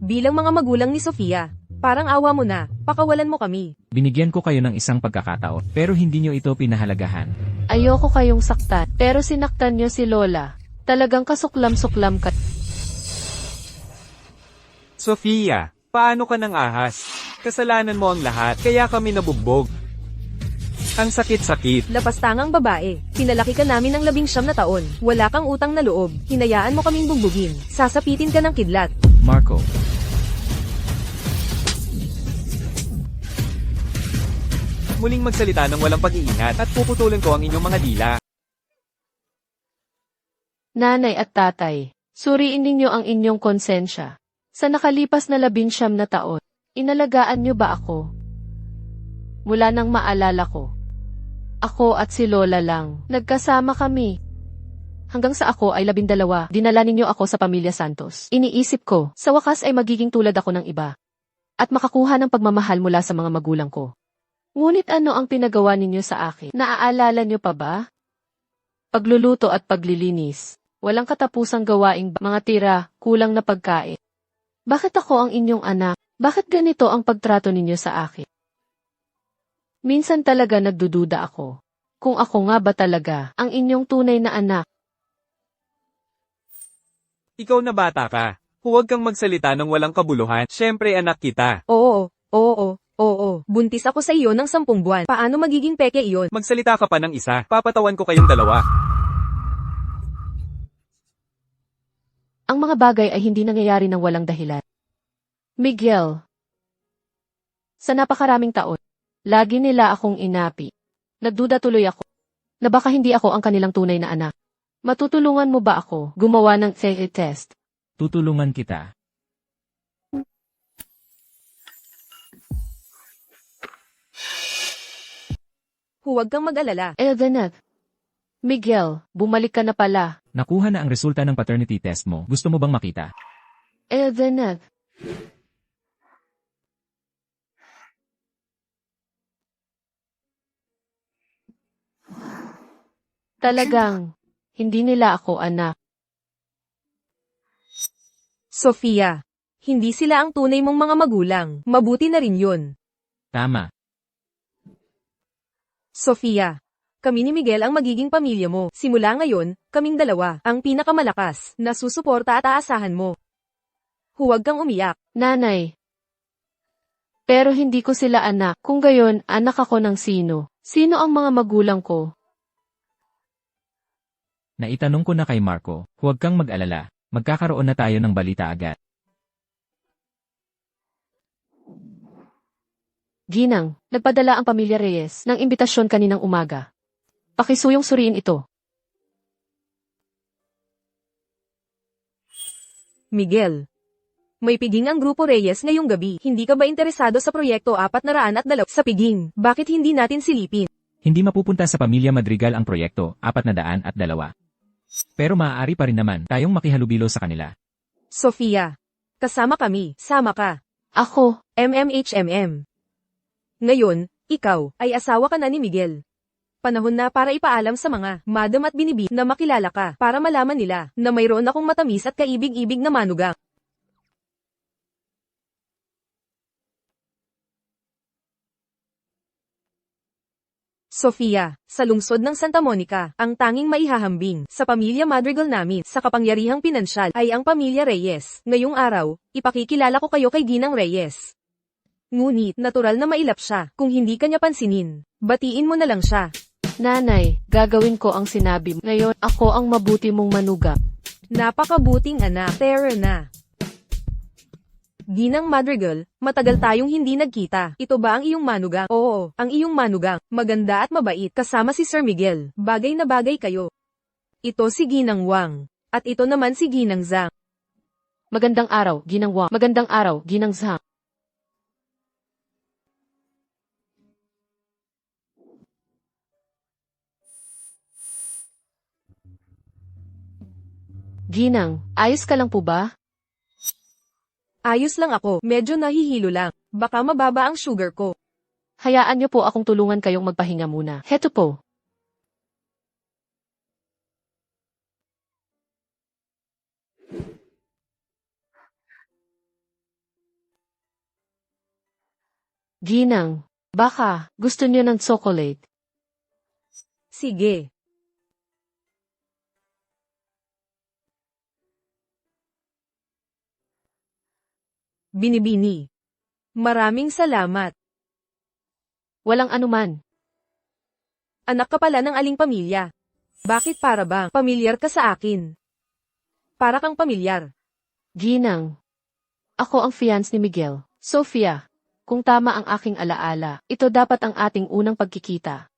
Bilang mga magulang ni Sofia, parang awa mo na, pakawalan mo kami. Binigyan ko kayo ng isang pagkakataon, pero hindi nyo ito pinahalagahan. Ayoko kayong saktan, pero sinaktan niyo si Lola. Talagang kasuklam-suklam ka. Sofia, paano ka nang ahas? Kasalanan mo ang lahat, kaya kami nabugbog. Ang sakit-sakit. Lapastangang babae, pinalaki ka namin ng 19 na taon, wala kang utang na loob, hinayaan mo kaming bugbugin, sasapitin ka ng kidlat. Marco. Muling magsalita ng walang pag-iingat at puputulin ko ang inyong mga dila. Nanay at tatay, suriin ninyo ang inyong konsensya. Sa nakalipas na 19 na taon, inalagaan niyo ba ako? Mula nang maalala ko. Ako at si Lola lang, nagkasama kami. Hanggang sa ako ay 12, dinala ninyo ako sa pamilya Santos. Iniisip ko, sa wakas ay magiging tulad ako ng iba. At makakuha ng pagmamahal mula sa mga magulang ko. Ngunit ano ang pinagawa ninyo sa akin? Naaalala niyo pa ba? Pagluluto at paglilinis. Walang katapusang gawaing mga tira, kulang na pagkain. Bakit ako ang inyong anak? Bakit ganito ang pagtrato ninyo sa akin? Minsan talaga nagdududa ako. Kung ako nga ba talaga ang inyong tunay na anak? Ikaw na bata ka. Huwag kang magsalita ng walang kabuluhan. Siyempre anak kita. Oo, buntis ako sa iyo ng 10 buwan. Paano magiging peke iyon? Magsalita ka pa ng isa. Papatawan ko kayong dalawa. Ang mga bagay ay hindi nangyayari ng walang dahilan. Miguel, sa napakaraming taon, lagi nila akong inapi. Nagduda tuloy ako na baka hindi ako ang kanilang tunay na anak. Matutulungan mo ba ako gumawa ng test? Tutulungan kita. Huwag kang mag-alala. Eldeneth. Miguel, bumalik ka na pala. Nakuha na ang resulta ng paternity test mo. Gusto mo bang makita? Eldeneth. Talagang, hindi nila ako anak. Sofia, hindi sila ang tunay mong mga magulang. Mabuti na rin yun. Tama. Sofia, kami ni Miguel ang magiging pamilya mo. Simula ngayon, kaming dalawa, ang pinakamalakas, na susuporta at aasahan mo. Huwag kang umiyak. Nanay. Pero hindi ko sila anak. Kung gayon, anak ako ng sino? Sino ang mga magulang ko? Naitanong ko na kay Marco, huwag kang mag-alala. Magkakaroon na tayo ng balita agad. Ginang, nagpadala ang pamilya Reyes ng imbitasyon kaninang umaga. Pakisuyong suriin ito. Miguel, may piging ang Grupo Reyes ngayong gabi. Hindi ka ba interesado sa proyekto 402 sa piging? Bakit hindi natin silipin? Hindi mapupunta sa pamilya Madrigal ang proyekto, 402. Pero maaari pa rin naman tayong makihalubilo sa kanila. Sofia, kasama kami, sama ka. Ako, MMHMM. Ngayon, ikaw, ay asawa ka na ni Miguel. Panahon na para ipaalam sa mga madam at binibi na makilala ka para malaman nila na mayroon akong matamis at kaibig-ibig na manugang. Sofia, sa lungsod ng Santa Monica, ang tanging maihahambing sa pamilya Madrigal namin sa kapangyarihang pinansyal ay ang pamilya Reyes. Ngayong araw, ipakikilala ko kayo kay Ginang Reyes. Ngunit, natural na mailap siya kung hindi kanya pansinin. Batiin mo na lang siya. Nanay, gagawin ko ang sinabi mo. Ngayon, ako ang mabuti mong manuga. Napakabuting anak, Tara na. Ginang Madrigal, matagal tayong hindi nagkita. Ito ba ang iyong manugang? Oo, ang iyong manugang. Maganda at mabait, kasama si Sir Miguel. Bagay na bagay kayo. Ito si Ginang Wang. At ito naman si Ginang Zhang. Magandang araw, Ginang Wang. Magandang araw, Ginang Zhang. Ginang, ayos ka lang po ba? Ayos lang ako, medyo nahihilo lang. Baka mababa ang sugar ko. Hayaan niyo po akong tulungan kayong magpahinga muna. Heto po. Ginang, baka gusto niyo ng chocolate. Sige. Binibini. Maraming salamat. Walang anuman. Anak ka pala ng aling pamilya. Bakit para bang pamilyar ka sa akin? Para kang pamilyar. Ginang, ako ang fiance ni Miguel. Sofia, kung tama ang aking alaala, ito dapat ang ating unang pagkikita.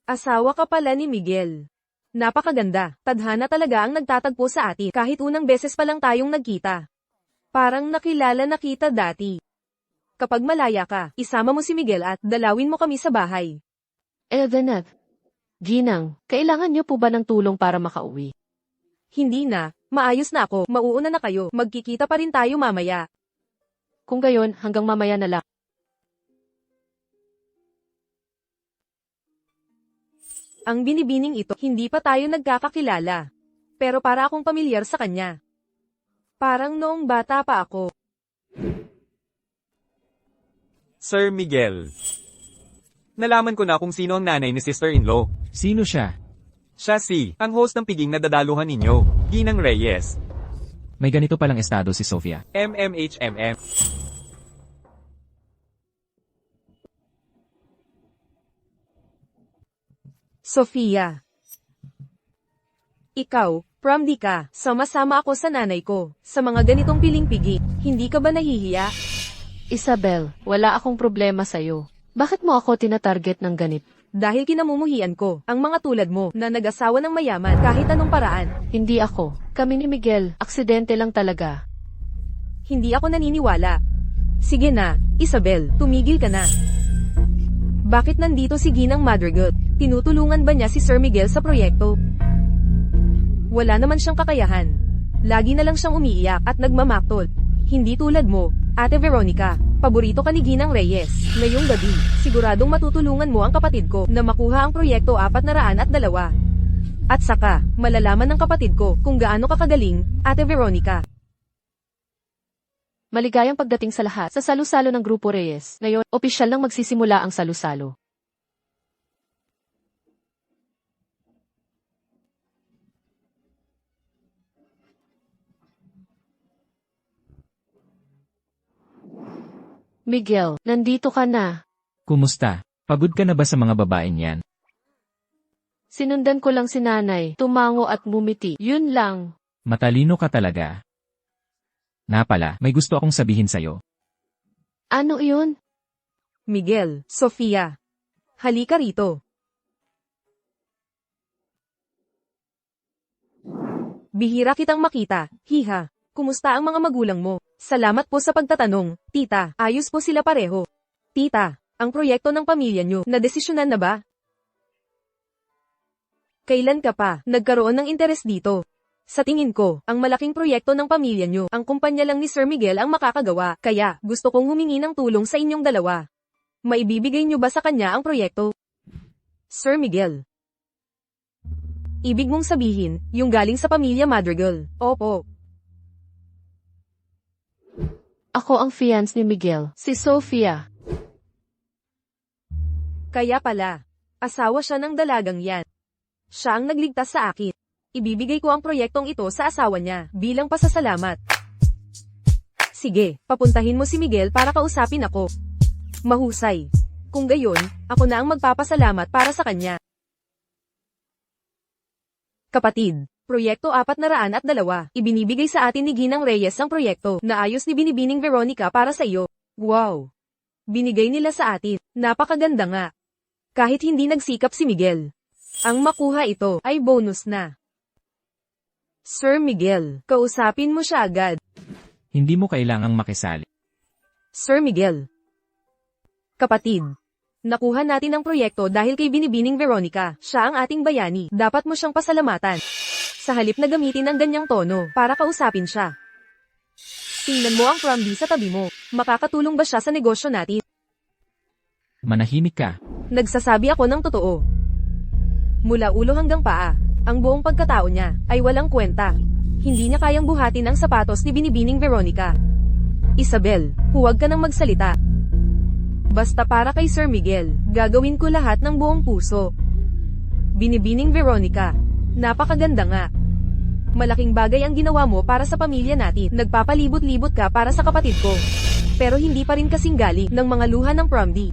Asawa ka pala ni Miguel. Napakaganda. Tadhana talaga ang nagtatagpo sa atin kahit unang beses pa lang tayong nagkita. Parang nakilala na kita dati. Kapag malaya ka, isama mo si Miguel at dalawin mo kami sa bahay. Eldeneth, Ginang, kailangan niyo po ba ng tulong para makauwi? Hindi na, maayos na ako, mauuna na kayo, magkikita pa rin tayo mamaya. Kung gayon, hanggang mamaya na lang. Ang binibining ito, hindi pa tayo nagkakakilala. Pero para akong pamilyar sa kanya. Parang noong bata pa ako. Sir Miguel. Nalaman ko na kung sino ang nanay ni sister-in-law. Sino siya? Siya ang host ng piging na dadaluhan ninyo, Ginang Reyes. May ganito palang estado si Sofia. MMHMM. Sofia. Ikaw, prom di ka, sama-sama ako sa nanay ko, sa mga ganitong piling-pigi, hindi ka ba nahihiya? Isabel, wala akong problema sa'yo. Bakit mo ako tinatarget ng ganit? Dahil kinamumuhian ko, ang mga tulad mo, na nag-asawa ng mayaman kahit anong paraan. Hindi ako. Kami ni Miguel, aksidente lang talaga. Hindi ako naniniwala. Sige na, Isabel, tumigil ka na. Bakit nandito si Ginang Madrigal? Tinutulungan ba niya si Sir Miguel sa proyekto? Wala naman siyang kakayahan. Lagi na lang siyang umiiyak at nagmamaktol. Hindi tulad mo, Ate Veronica. Paborito ka ni Ginang Reyes. Ngayong gabi, siguradong matutulungan mo ang kapatid ko na makuha ang proyekto 402. At saka, malalaman ng kapatid ko kung gaano ka kagaling, Ate Veronica. Maligayang pagdating sa lahat sa salusalo ng Grupo Reyes. Ngayon, opisyal nang magsisimula ang salusalo. Miguel, nandito ka na. Kumusta? Pagod ka na ba sa mga babaeng yan? Sinundan ko lang si nanay, tumango at mumiti. Yun lang. Matalino ka talaga. Na pala, may gusto akong sabihin sa'yo. Ano yun? Miguel, Sofia. Halika rito. Bihira kitang makita, hiha. Kumusta ang mga magulang mo? Salamat po sa pagtatanong, tita. Ayos po sila pareho. Tita, ang proyekto ng pamilya nyo, nadesisyonan na ba? Kailan ka pa nagkaroon ng interes dito? Sa tingin ko, ang malaking proyekto ng pamilya nyo, ang kumpanya lang ni Sir Miguel ang makakagawa, kaya gusto kong humingi ng tulong sa inyong dalawa. Maibibigay nyo ba sa kanya ang proyekto? Sir Miguel. Ibig mong sabihin, yung galing sa pamilya Madrigal. Opo. Ako ang fiance ni Miguel, si Sofia. Kaya pala, asawa siya ng dalagang yan. Siya ang nagligtas sa akin. Ibibigay ko ang proyektong ito sa asawa niya, bilang pasasalamat. Sige, papuntahin mo si Miguel para kausapin ako. Mahusay. Kung gayon, ako na ang magpapasalamat para sa kanya. Kapatid, Proyekto 402, ibinibigay sa atin ni Ginang Reyes ang proyekto na ayos ni Binibining Veronica para sa iyo. Wow! Binigay nila sa atin, napakaganda nga. Kahit hindi nagsikap si Miguel. Ang makuha ito ay bonus na. Sir Miguel, kausapin mo siya agad. Hindi mo kailangang makisali. Sir Miguel. Kapatid, nakuha natin ang proyekto dahil kay Binibining Veronica. Siya ang ating bayani. Dapat mo siyang pasalamatan. Sa halip na gamitin ang ganyang tono para kausapin siya. Tingnan mo ang prom sa tabi mo. Makakatulong ba siya sa negosyo natin? Manahimik ka. Nagsasabi ako ng totoo. Mula ulo hanggang paa, ang buong pagkatao niya ay walang kwenta. Hindi niya kayang buhatin ang sapatos ni Binibining Veronica. Isabel, huwag ka nang magsalita. Basta para kay Sir Miguel, gagawin ko lahat ng buong puso. Binibining Veronica, napakaganda nga. Malaking bagay ang ginawa mo para sa pamilya natin. Nagpapalibot-libot ka para sa kapatid ko. Pero hindi pa rin kasing galing ng mga luha ng prom D.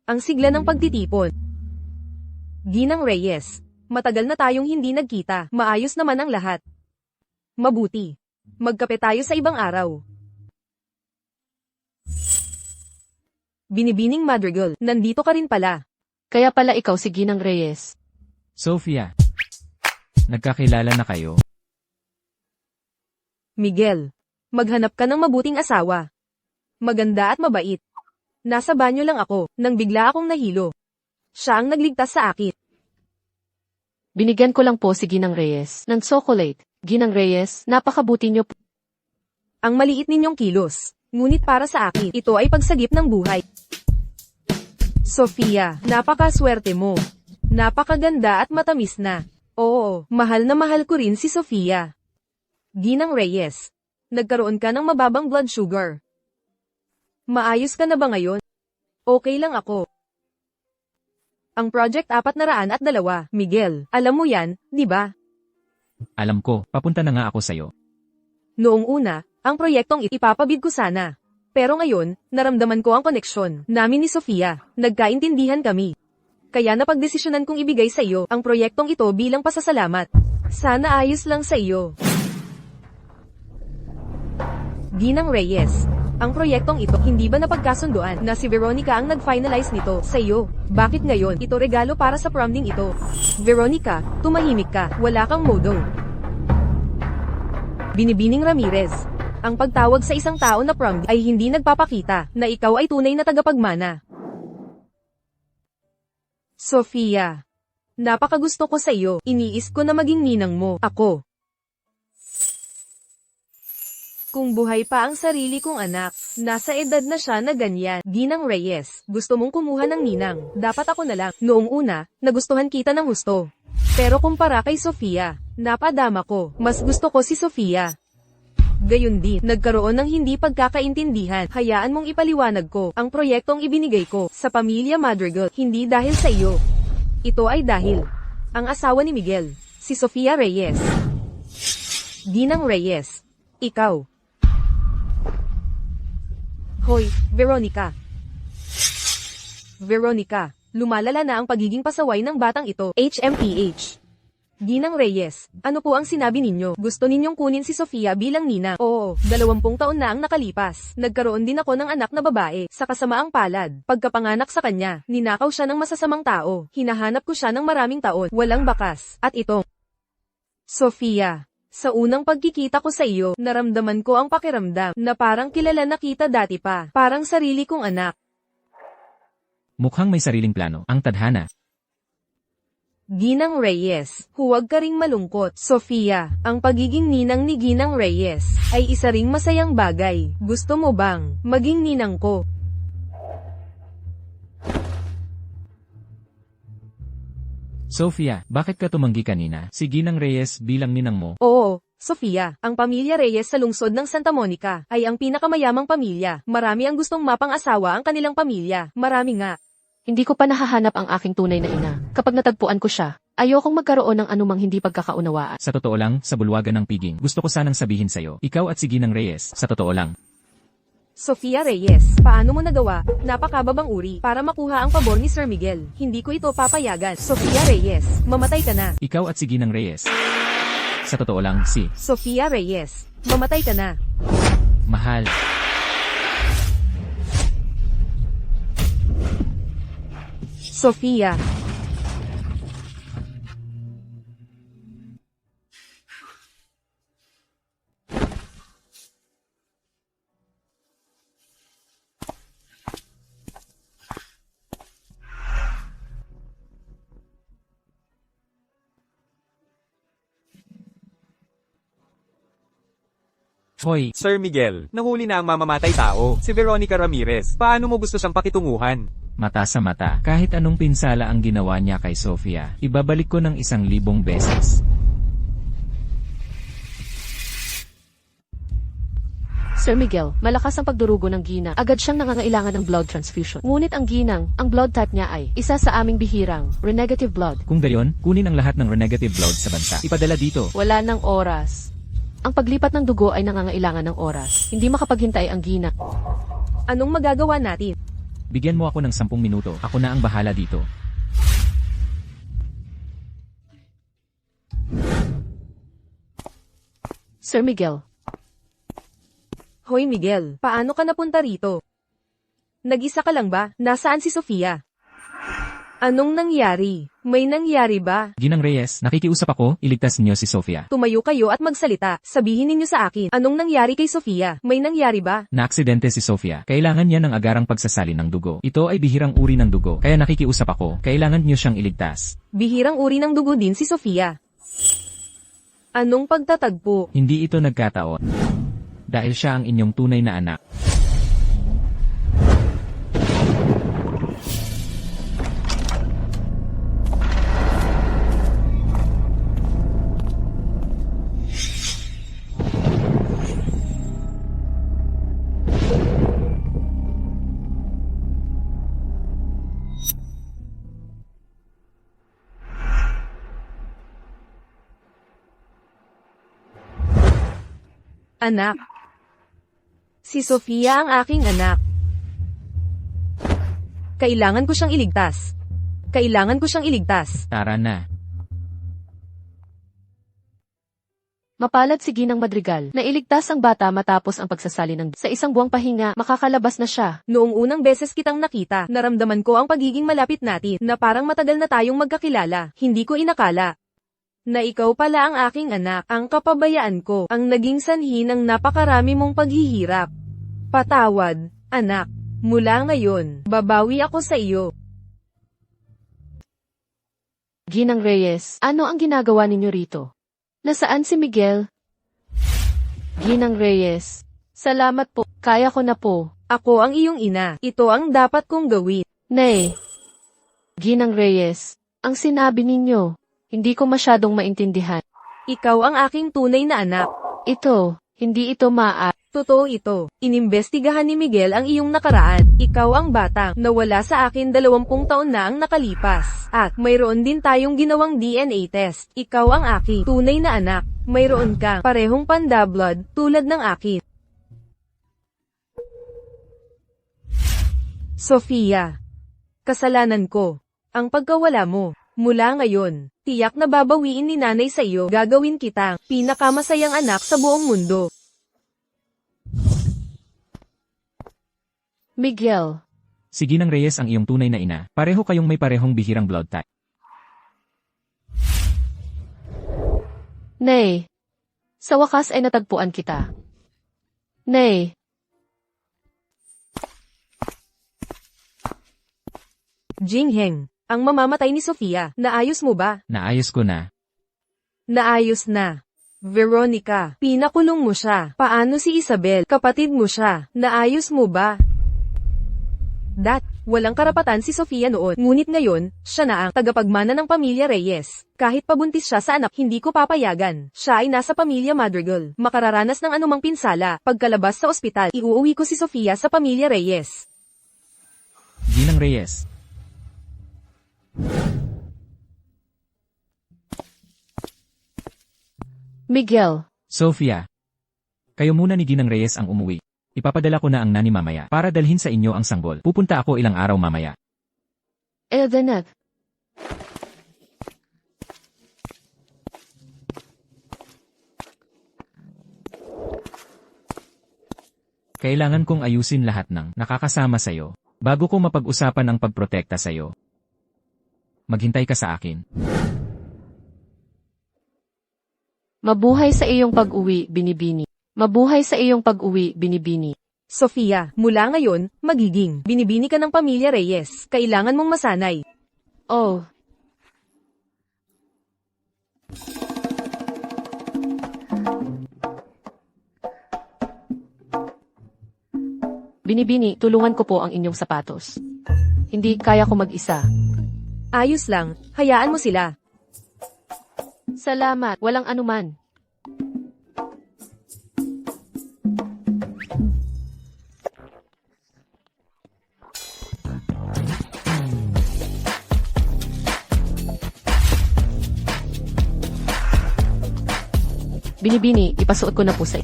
Ang sigla ng pagtitipon. Ginang Reyes, matagal na tayong hindi nagkita. Maayos naman ang lahat. Mabuti. Magkape tayo sa ibang araw. Binibining Madrigal, nandito ka rin pala. Kaya pala ikaw si Ginang Reyes. Sophia. Nagkakilala na kayo? Miguel, maghanap ka ng mabuting asawa. Maganda at mabait. Nasa banyo lang ako, nang bigla akong nahilo. Siya ang nagligtas sa akin. Binigyan ko lang po si Ginang Reyes ng chocolate. Ginang Reyes, napakabuti niyo po. Ang maliit ninyong kilos. Ngunit para sa akin, ito ay pagsagip ng buhay. Sofia, napakaswerte mo. Napakaganda at matamis na. Oo, mahal na mahal ko rin si Sofia. Ginang Reyes, nagkaroon ka ng mababang blood sugar. Maayos ka na ba ngayon? Okay lang ako. Ang Project 402, Miguel, alam mo yan, di ba? Alam ko, papunta na nga ako sa'yo. Noong una, ang proyektong ipapabid ko sana. Pero ngayon, naramdaman ko ang koneksyon namin ni Sofia. Nagkaintindihan kami. Kaya napagdesisyonan kong ibigay sa iyo ang proyektong ito bilang pasasalamat. Sana ayos lang sa iyo. Ginang Reyes, ang proyektong ito hindi ba napagkasunduan na si Veronica ang nag-finalize nito sa iyo? Bakit ngayon ito regalo para sa prom ding ito? Veronica, tumahimik ka, wala kang modo. Binibining Ramirez, ang pagtawag sa isang tao na prom ay hindi nagpapakita na ikaw ay tunay na tagapagmana. Sofia, napakagusto ko sa iyo, iniis ko na maging ninang mo, ako. Kung buhay pa ang sarili kong anak, nasa edad na siya na ganyan. Ginang Reyes, gusto mong kumuha ng ninang, dapat ako na lang. Noong una, nagustuhan kita ng gusto. Pero kumpara kay Sofia, napadama ko, mas gusto ko si Sofia. Gayun din, nagkaroon ng hindi pagkakaintindihan. Hayaan mong ipaliwanag ko ang proyektong ibinigay ko sa pamilya Madrigal, hindi dahil sa iyo. Ito ay dahil ang asawa ni Miguel, si Sofia Reyes. Ginang Reyes, ikaw. Hoy, Veronica. Veronica, lumalala na ang pagiging pasaway ng batang ito. HMPH. Ginang Reyes, ano po ang sinabi ninyo? Gusto ninyong kunin si Sofia bilang ninang? Oo, 20 taon na ang nakalipas. Nagkaroon din ako ng anak na babae, sa kasamaang palad. Pagkapanganak sa kanya, ninakaw siya ng masasamang tao. Hinahanap ko siya ng maraming taon, walang bakas. At ito, Sofia. Sa unang pagkikita ko sa iyo, naramdaman ko ang pakiramdam na parang kilala na kita dati pa. Parang sarili kong anak. Mukhang may sariling plano, ang tadhana. Ginang Reyes, huwag ka ring malungkot. Sofia, ang pagiging ninang ni Ginang Reyes ay isa ring masayang bagay. Gusto mo bang maging ninang ko? Sophia, bakit ka tumanggi kanina? Si Ginang Reyes bilang ninang mo. Oo, Sofia, ang pamilya Reyes sa lungsod ng Santa Monica ay ang pinakamayamang pamilya. Marami ang gustong mapang-asawa ang kanilang pamilya. Marami nga. Hindi ko pa nahahanap ang aking tunay na ina. Kapag natagpuan ko siya, ayokong magkaroon ng anumang hindi pagkakaunawaan. Sa totoo lang, sa bulwagan ng piging, gusto ko sanang sabihin sa'yo, ikaw at si Ginang Reyes, sa totoo lang. Sofia Reyes, paano mo nagawa? Napakababang uri para makuha ang pabor ni Sir Miguel. Hindi ko ito papayagan. Sofia Reyes, mamatay ka na. Ikaw at si Ginang Reyes. Sa totoo lang, si Sofia Reyes, mamatay ka na. Mahal. Sofia. Hoy, Sir Miguel, nahuli na ang mamamatay tao, si Veronica Ramirez. Paano mo gusto siyang pakitunguhan? mata sa mata. Kahit anong pinsala ang ginawa niya kay Sofia, ibabalik ko ng 1,000 beses. Sir Miguel, malakas ang pagdurugo ng ginang. Agad siyang nangangailangan ng blood transfusion. Ngunit ang ginang, ang blood type niya ay isa sa aming bihirang renegative blood. Kung gayon, kunin ang lahat ng renegative blood sa bansa. Ipadala dito. Wala ng oras. Ang paglipat ng dugo ay nangangailangan ng oras. Hindi makapaghintay ang ginang. Anong magagawa natin? Bigyan mo ako ng 10 minuto. Ako na ang bahala dito. Sir Miguel, Hoy Miguel, paano ka napunta rito? Nag-isa ka lang ba? Nasaan si Sofia? Anong nangyari? May nangyari ba? Ginang Reyes, nakikiusap ako, iligtas niyo si Sofia. Tumayo kayo at magsalita. Sabihin ninyo sa akin, anong nangyari kay Sofia? May nangyari ba? Naaksidente si Sofia. Kailangan niya ng agarang pagsasalin ng dugo. Ito ay bihirang uri ng dugo. Kaya nakikiusap ako, kailangan niyo siyang iligtas. Bihirang uri ng dugo din si Sofia. Anong pagtatagpo? Hindi ito nagkataon. Dahil siya ang inyong tunay na anak. Anak. Si Sofia ang aking anak. Kailangan ko siyang iligtas. Kailangan ko siyang iligtas. Tara na. mapalad si Ginang Madrigal na iligtas ang bata matapos ang pagsasali ng sa isang buwang pahinga, makakalabas na siya. Noong unang beses kitang nakita, naramdaman ko ang pagiging malapit natin na parang matagal na tayong magkakilala. Hindi ko inakala na ikaw pala ang aking anak, ang kapabayaan ko, ang naging sanhi ng napakarami mong paghihirap. Patawad, anak. Mula ngayon, babawi ako sa iyo. Ginang Reyes, ano ang ginagawa ninyo rito? Nasaan si Miguel? Ginang Reyes, salamat po, kaya ko na po. Ako ang iyong ina. Ito ang dapat kong gawin. Nay, Ginang Reyes, ang sinabi ninyo, hindi ko masyadong maintindihan. Ikaw ang aking tunay na anak. Hindi ito Totoo ito. Inimbestigahan ni Miguel ang iyong nakaraan. Ikaw ang batang nawala sa akin 20 taon na ang nakalipas. At mayroon din tayong ginawang DNA test. Ikaw ang aking tunay na anak. Mayroon kang parehong panda-blood tulad ng akin. Sofia. Kasalanan ko. Ang pagkawala mo. Mula ngayon, tiyak na babawiin ni nanay sa iyo. Gagawin kitang pinakamasayang anak sa buong mundo. Miguel, Si Ginang Reyes ang iyong tunay na ina. Pareho kayong may parehong bihirang blood type. Nay, sa wakas ay natagpuan kita. Nay, Jingheng, ang mamamatay ni Sofia. Naayos mo ba? Naayos ko na. Naayos na. Veronica, pinakulong mo siya. Paano si Isabel? Kapatid mo siya. Naayos mo ba? Walang karapatan si Sofia noon. Ngunit ngayon, siya na ang tagapagmana ng pamilya Reyes. Kahit pabuntis siya sa anak, hindi ko papayagan. Siya ay nasa pamilya Madrigal. Makararanas ng anumang pinsala. Pagkalabas sa ospital, iuuwi ko si Sofia sa pamilya Reyes. Ginang Reyes. Miguel, Sofia. Kayo muna ni Ginang Reyes ang umuwi. Ipapadala ko na ang nani mamaya para dalhin sa inyo ang sanggol. Pupunta ako ilang araw mamaya. Eldeneth. Kailangan kong ayusin lahat ng nakakasama sa'yo bago ko mapag-usapan ang pagprotekta sa'yo. Maghintay ka sa akin. Mabuhay sa iyong pag-uwi, Binibini. Mabuhay sa iyong pag-uwi, Binibini. Sofia, mula ngayon, magiging binibini ka ng pamilya Reyes. Kailangan mong masanay. Oh. Binibini, tulungan ko po ang inyong sapatos. Hindi kaya ko mag-isa. Ayos lang, hayaan mo sila. Salamat, walang anuman. Binibini, ipasuot ko na po sa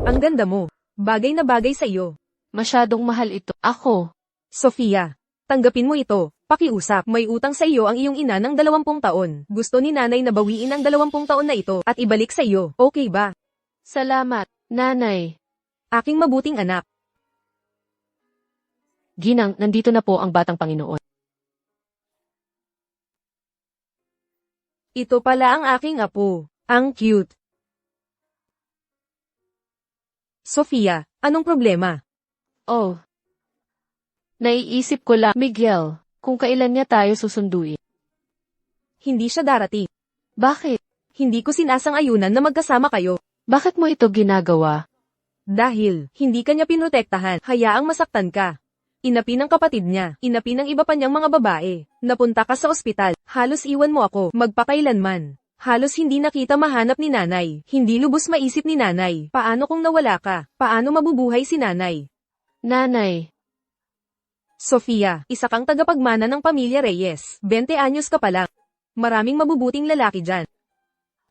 Ang ganda mo. Bagay na bagay sa iyo. Masyadong mahal ito. Ako. Sofia, tanggapin mo ito. Pakiusap, may utang sa iyo ang iyong ina ng 20 taon. Gusto ni nanay na bawiin ang 20 taon na ito at ibalik sa iyo. Okay ba? Salamat, nanay. Aking mabuting anak. Ginang, nandito na po ang batang Panginoon. Ito pala ang aking apo. Ang cute. Sofia, anong problema? Oh. Naiisip ko lang, Miguel, kung kailan niya tayo susunduin. Hindi siya darating. Bakit? Hindi ko sinasang-ayunan na magkasama kayo. Bakit mo ito ginagawa? Dahil, hindi kanya pinotektahan, hayaang masaktan ka. Inapi ng kapatid niya, inapi ng iba pa niyang mga babae. Napunta ka sa ospital, halos iwan mo ako, magpakailanman. Halos hindi nakita mahanap ni nanay, hindi lubos maisip ni nanay. Paano kung nawala ka? Paano mabubuhay si nanay? Nanay. Sofia, isa kang tagapagmana ng pamilya Reyes. 20 anyos ka pa lang. Maraming mabubuting lalaki dyan.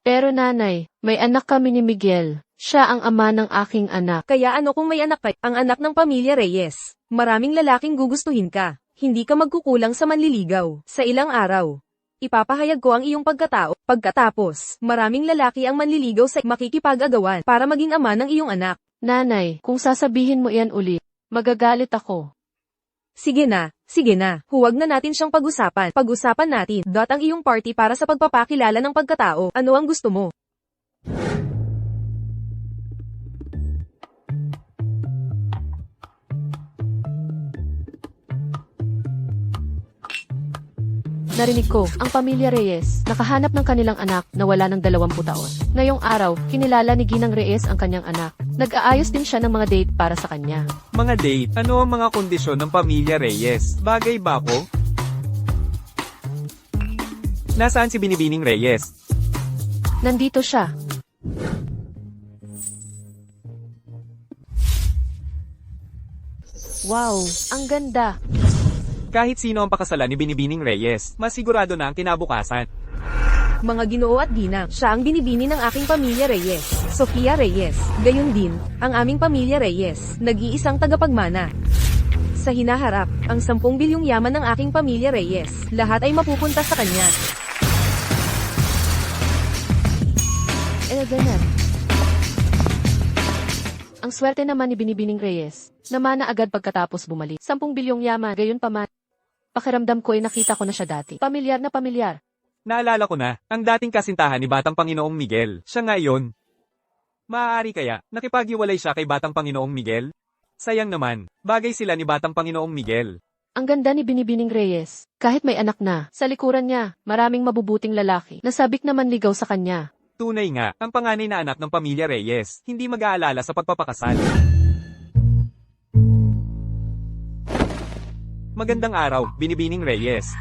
Pero nanay, may anak kami ni Miguel. Siya ang ama ng aking anak. Kaya ano kung may anak ka, ang anak ng pamilya Reyes? Maraming lalaking gugustuhin ka. Hindi ka magkukulang sa manliligaw. Sa ilang araw, ipapahayag ko ang iyong pagkatao. Pagkatapos, maraming lalaki ang manliligaw sa makikipag-agawan para maging ama ng iyong anak. Nanay, kung sasabihin mo iyan uli, magagalit ako. Sige na, huwag na natin siyang pag-usapan. Pag-usapan natin, ang iyong party para sa pagpapakilala ng pagkatao. Ano ang gusto mo? Narinig ko, ang pamilya Reyes, nakahanap ng kanilang anak na wala ng 20 taon. Ngayong araw, kinilala ni Ginang Reyes ang kanyang anak. Nag-aayos din siya ng mga date para sa kanya. Mga date, ano ang mga kondisyon ng pamilya Reyes? Bagay ba ako? Nasaan si Binibining Reyes? Nandito siya. Wow, ang ganda. Kahit sino ang pakasalan ni Binibining Reyes, masigurado na ang kinabukasan. Mga ginoo at ginang, siya ang binibini ng aking pamilya Reyes. Sofia Reyes. Gayon din, ang aming pamilya Reyes, nag-iisang tagapagmana. Sa hinaharap, ang 10 bilyong yaman ng aking pamilya Reyes, lahat ay mapupunta sa kanya. Eldeneth. Ang swerte naman ni Binibining Reyes, namana agad pagkatapos bumalik. 10 bilyong yaman, gayon pa man. Pakiramdam ko ay nakita ko na siya dati. Pamilyar na pamilyar. Naalala ko na, ang dating kasintahan ni Batang Panginoong Miguel, siya nga iyon. Maaari kaya, nakipaghiwalay siya kay Batang Panginoong Miguel? Sayang naman, bagay sila ni Batang Panginoong Miguel. Ang ganda ni Binibining Reyes, kahit may anak na, sa likuran niya, maraming mabubuting lalaki, nasabik naman ligaw sa kanya. Tunay nga, ang panganay na anak ng pamilya Reyes, hindi mag-aalala sa pagpapakasal. Magandang araw, Binibining Reyes.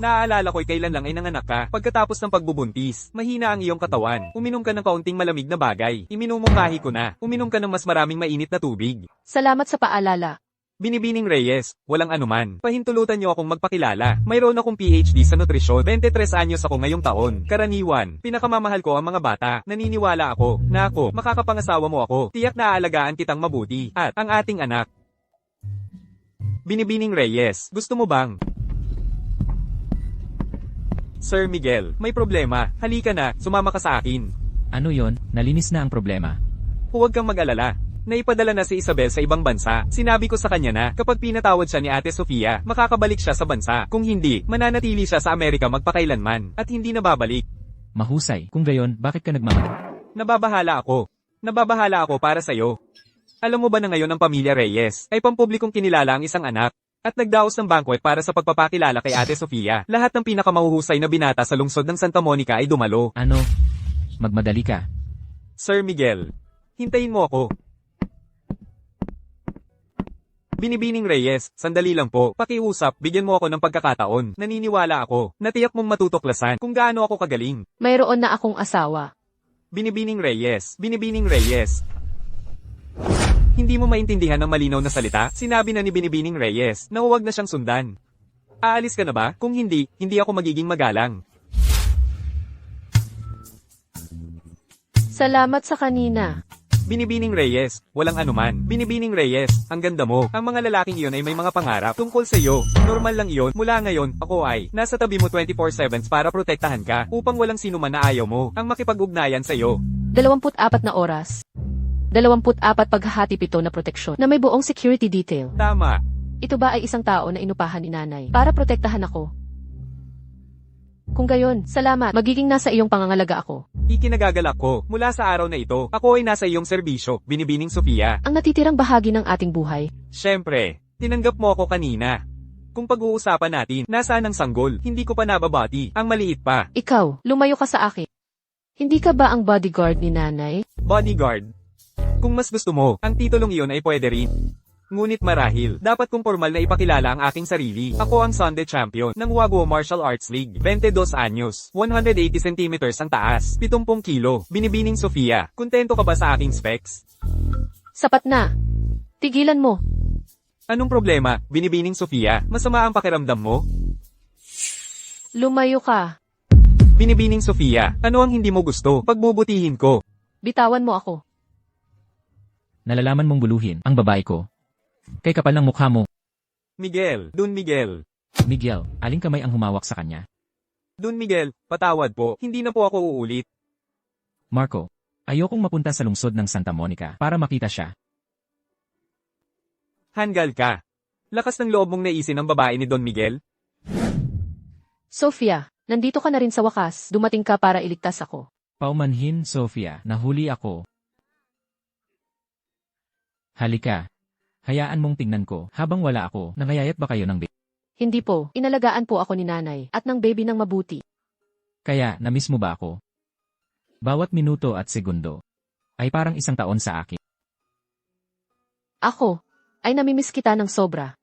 Naaalala ko'y kailan lang ay nanganak ka. Pagkatapos ng pagbubuntis, mahina ang iyong katawan. Uminom ka ng kaunting malamig na bagay. Iminumungkahi ko na. Uminom ka ng mas maraming mainit na tubig. Salamat sa paalala. Binibining Reyes, walang anuman. Pahintulutan niyo akong magpakilala. Mayroon akong PhD sa nutrisyon. 23 anyos ako ngayong taon. Karaniwan, pinakamamahal ko ang mga bata. Naniniwala ako na ako, makakapangasawa mo ako. Tiyak na aalagaan kitang mabuti. At ang ating anak. Binibining Reyes, gusto mo bang? Sir Miguel, may problema. Halika na, sumama ka sa akin. Ano yon? Nalinis na ang problema. Huwag kang mag-alala. Naipadala na si Isabel sa ibang bansa. Sinabi ko sa kanya na, kapag pinatawad siya ni Ate Sofia, makakabalik siya sa bansa. Kung hindi, mananatili siya sa Amerika magpakailanman, at hindi na babalik. Mahusay. Kung gayon, bakit ka nagmamadali? Nababahala ako. Nababahala ako para sa'yo. Alam mo ba na ngayon ang pamilya Reyes, ay pampublikong kinilala ang isang anak, at nagdaos ng banquet para sa pagpapakilala kay Ate Sofia. Lahat ng pinakamahuhusay na binata sa lungsod ng Santa Monica ay dumalo. Ano? Magmadali ka. Sir Miguel, hintayin mo ako. Binibining Reyes, sandali lang po. Pakiusap, bigyan mo ako ng pagkakataon. Naniniwala ako. Natiyak mong matutuklasan kung gaano ako kagaling. Mayroon na akong asawa. Binibining Reyes, Binibining Reyes. Hindi mo maintindihan ng malinaw na salita? Sinabi na ni Binibining Reyes na huwag na siyang sundan. Aalis ka na ba? Kung hindi, hindi ako magiging magalang. Salamat sa kanina. Binibining Reyes, walang anuman. Binibining Reyes, ang ganda mo. Ang mga lalaking iyon ay may mga pangarap tungkol sa iyo. Normal lang iyon. Mula ngayon, ako ay nasa tabi mo 24/7 para protektahan ka upang walang sino man na ayaw mo ang makipag-ugnayan sa iyo. 24 na oras. 24 paghahati 7 na proteksyon na may buong security detail. Tama. Ito ba ay isang tao na inupahan ni nanay para protektahan ako? Kung gayon, salamat. Magiging nasa iyong pangangalaga ako. Ikinagagalak ko. Mula sa araw na ito, ako ay nasa iyong serbisyo. Binibining Sofia. Ang natitirang bahagi ng ating buhay. Siyempre, tinanggap mo ako kanina. Kung pag-uusapan natin, nasaan ang sanggol? Hindi ko pa nababati. Ang maliit pa. Ikaw, lumayo ka sa akin. Hindi ka ba ang bodyguard ni nanay? Bodyguard. Kung mas gusto mo, ang titulong iyon ay pwede rin. Ngunit marahil, dapat kong formal na ipakilala ang aking sarili. Ako ang Sunday Champion ng Wagwo Martial Arts League. 22 anyos, 180 centimeters ang taas, 70 kilo. Binibining Sofia, kontento ka ba sa aking specs? Sapat na. Tigilan mo. Anong problema, Binibining Sofia? Masama ang pakiramdam mo? Lumayo ka. Binibining Sofia, ano ang hindi mo gusto? Pagbubutihin ko. Bitawan mo ako. Nalalaman mong buluhin ang babae ko. Kay kapal ng mukha mo. Miguel, Dun Miguel. Miguel, aling kamay ang humawak sa kanya? Dun Miguel, patawad po, hindi na po ako uulit. Marco, ayokong mapunta sa lungsod ng Santa Monica para makita siya. Hanggal ka. Lakas ng loob mong naisin ang babae ni Don Miguel? Sophia, nandito ka na rin sa wakas. Dumating ka para iligtas ako. Paumanhin, Sofia, nahuli ako. Halika. Hayaan mong tingnan ko habang wala ako. Nangayayat ba kayo ng baby? Hindi po, inalagaan po ako ni nanay at ng baby ng mabuti. Kaya, namiss mo ba ako? Bawat minuto at segundo ay parang isang taon sa akin. Ako, ay namimiss kita ng sobra.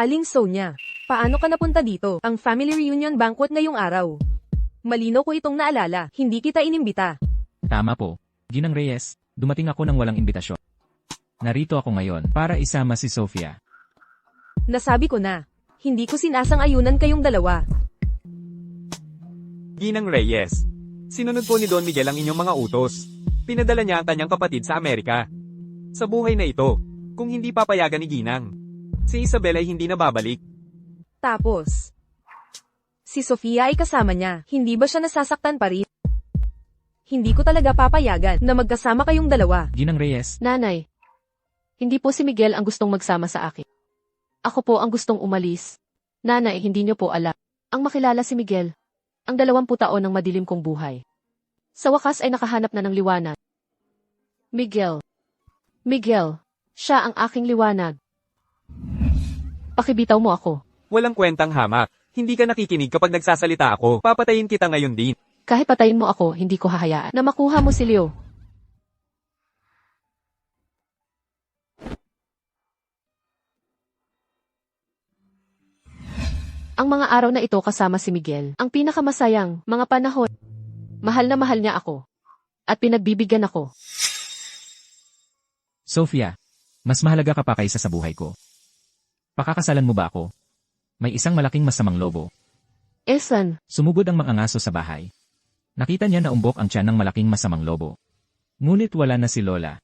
Aling Sonia, paano ka napunta dito? Ang family reunion banquet ngayong araw. Malinaw ko itong naalala, hindi kita inimbita. Tama po. Ginang Reyes, dumating ako ng walang imbitasyon. Narito ako ngayon para isama si Sofia. Nasabi ko na, hindi ko sinasang-ayunan kayong dalawa. Ginang Reyes. Sinunod po ni Don Miguel ang inyong mga utos. Pinadala niya ang kanyang kapatid sa Amerika. Sa buhay na ito, kung hindi papayagan ni Ginang, si Isabel ay hindi na babalik. Tapos, si Sofia ay kasama niya, hindi ba siya nasasaktan pa rin? Hindi ko talaga papayagan na magkasama kayong dalawa. Ginang Reyes, Nanay, hindi po si Miguel ang gustong magsama sa akin. Ako po ang gustong umalis. Nanay, hindi niyo po alam. Ang makilala si Miguel, ang 20 taon ng madilim kong buhay. Sa wakas ay nakahanap na ng liwanag. Miguel, siya ang aking liwanag. Pakibitaw mo ako. Walang kwentang hamak. Hindi ka nakikinig kapag nagsasalita ako. Papatayin kita ngayon din. Kahit patayin mo ako, hindi ko hahayaan na makuha mo si Leo. Ang mga araw na ito kasama si Miguel, ang pinakamasayang mga panahon. Mahal na mahal niya ako. At pinagbibigyan ako. Sofia, Mas mahalaga ka pa kaysa sa buhay ko. Pakakasalan mo ba ako? May isang malaking masamang lobo. Esan, Sumugod ang mga aso sa bahay. Nakita niya na umbok ang tiyan ng malaking masamang lobo. Ngunit wala na si Lola.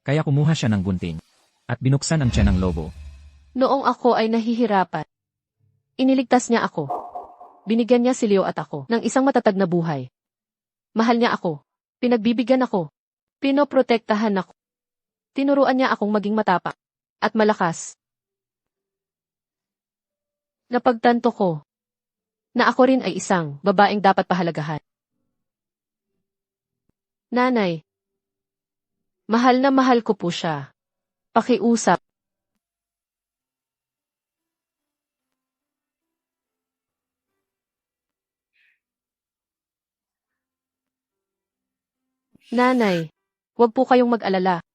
Kaya kumuha siya ng gunting at binuksan ang tiyan ng lobo. noong ako ay nahihirapan, iniligtas niya ako. Binigyan niya si Leo at ako ng isang matatag na buhay. Mahal niya ako. Pinagbibigyan ako. Pinoprotektahan ako. Tinuruan niya akong maging matapang at malakas. Napagtanto ko na ako rin ay isang babaeng dapat pahalagahan. Nanay, mahal na mahal ko po siya. Pakiusap. Nanay, huwag po kayong mag-alala.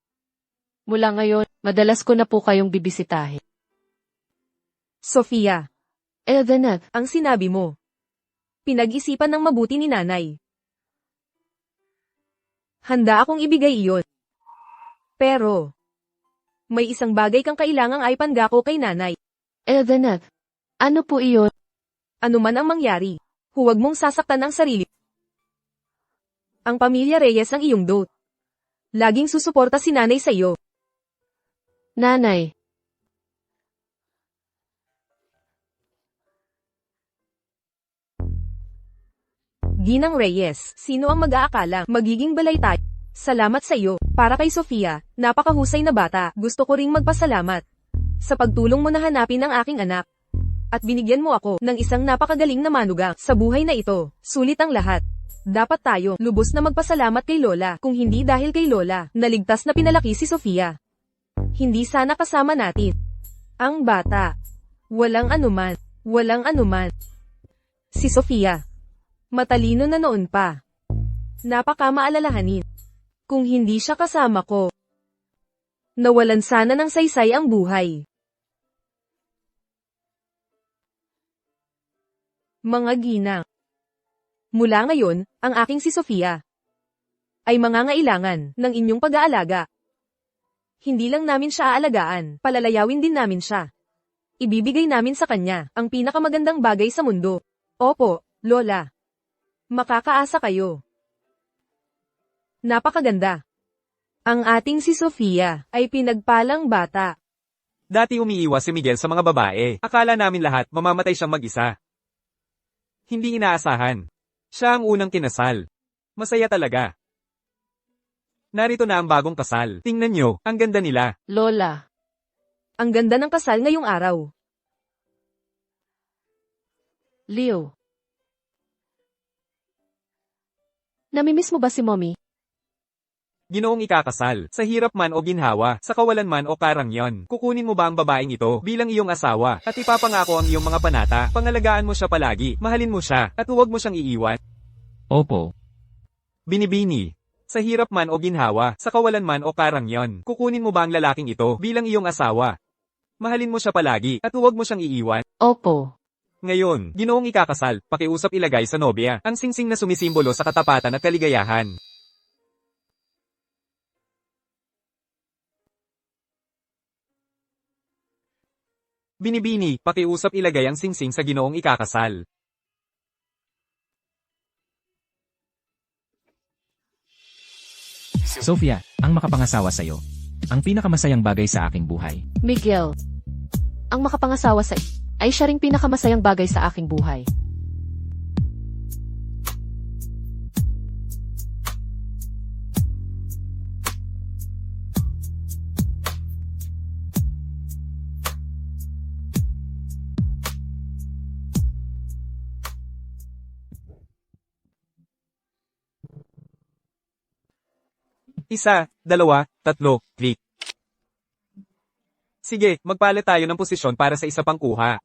Mula ngayon, madalas ko na po kayong bibisitahin. Sofia, Elvenet, ang sinabi mo. Pinag-isipan ng mabuti ni nanay. Handa akong ibigay iyon. Pero, may isang bagay kang kailangang ay pangako kay nanay. Elvenet, ano po iyon? Ano man ang mangyari, huwag mong sasaktan ang sarili. Ang pamilya Reyes ang iyong dot. Laging susuporta si nanay sa iyo. Nanay, Ginang Reyes, sino ang mag-aakalang magiging balay tayo? Salamat sa iyo, para kay Sofia, napakahusay na bata, gusto ko ring magpasalamat. Sa pagtulong mo na hanapin ang aking anak. At binigyan mo ako ng isang napakagaling na manugang sa buhay na ito, sulit ang lahat. Dapat tayo lubos na magpasalamat kay Lola, kung hindi dahil kay Lola, naligtas na pinalaki si Sofia. Hindi sana kasama natin. Ang bata. Walang anuman. Walang anuman. Si Sofia. Matalino na noon pa. Napakamaalalahanin. Kung hindi siya kasama ko, nawalan sana ng saysay ang buhay. Mga ginang. Mula ngayon, ang aking si Sofia ay mangangailangan ng inyong pag-aalaga. Hindi lang namin siya aalagaan, palalayawin din namin siya. Ibibigay namin sa kanya ang pinakamagandang bagay sa mundo. Opo, Lola. Makakaasa kayo. Napakaganda. Ang ating si Sofia ay pinagpalang bata. Dati umiiwas si Miguel sa mga babae. Akala namin lahat mamamatay siyang mag-isa. Hindi inaasahan. Siya ang unang kinasal. Masaya talaga. Narito na ang bagong kasal. Tingnan nyo, ang ganda nila. Lola, Ang ganda ng kasal ngayong araw. Leo. Namimiss mo ba si Mommy? Ginoong ikakasal, sa hirap man o ginhawa, sa kawalan man o karangyon. Kukunin mo ba ang babaeng ito bilang iyong asawa, at ipapangako ang iyong mga panata, pangalagaan mo siya palagi, mahalin mo siya, at huwag mo siyang iiwan. Opo. Binibini. Sa hirap man o ginhawa, sa kawalan man o karangyon, kukunin mo ba ang lalaking ito bilang iyong asawa? Mahalin mo siya palagi, at huwag mo siyang iiwan. Opo. Ngayon, ginoong ikakasal, pakiusap ilagay sa nobya, ang singsing na sumisimbolo sa katapatan at kaligayahan. Binibini, pakiusap ilagay ang singsing sa ginoong ikakasal. Sofia, ang makapangasawa sa'yo. Ang pinakamasayang bagay sa aking buhay. Miguel. Ang makapangasawa sa ay siya ring pinakamasayang bagay sa aking buhay. Isa, dalawa, tatlo, click. Sige, magpalit tayo ng posisyon para sa isa pang kuha.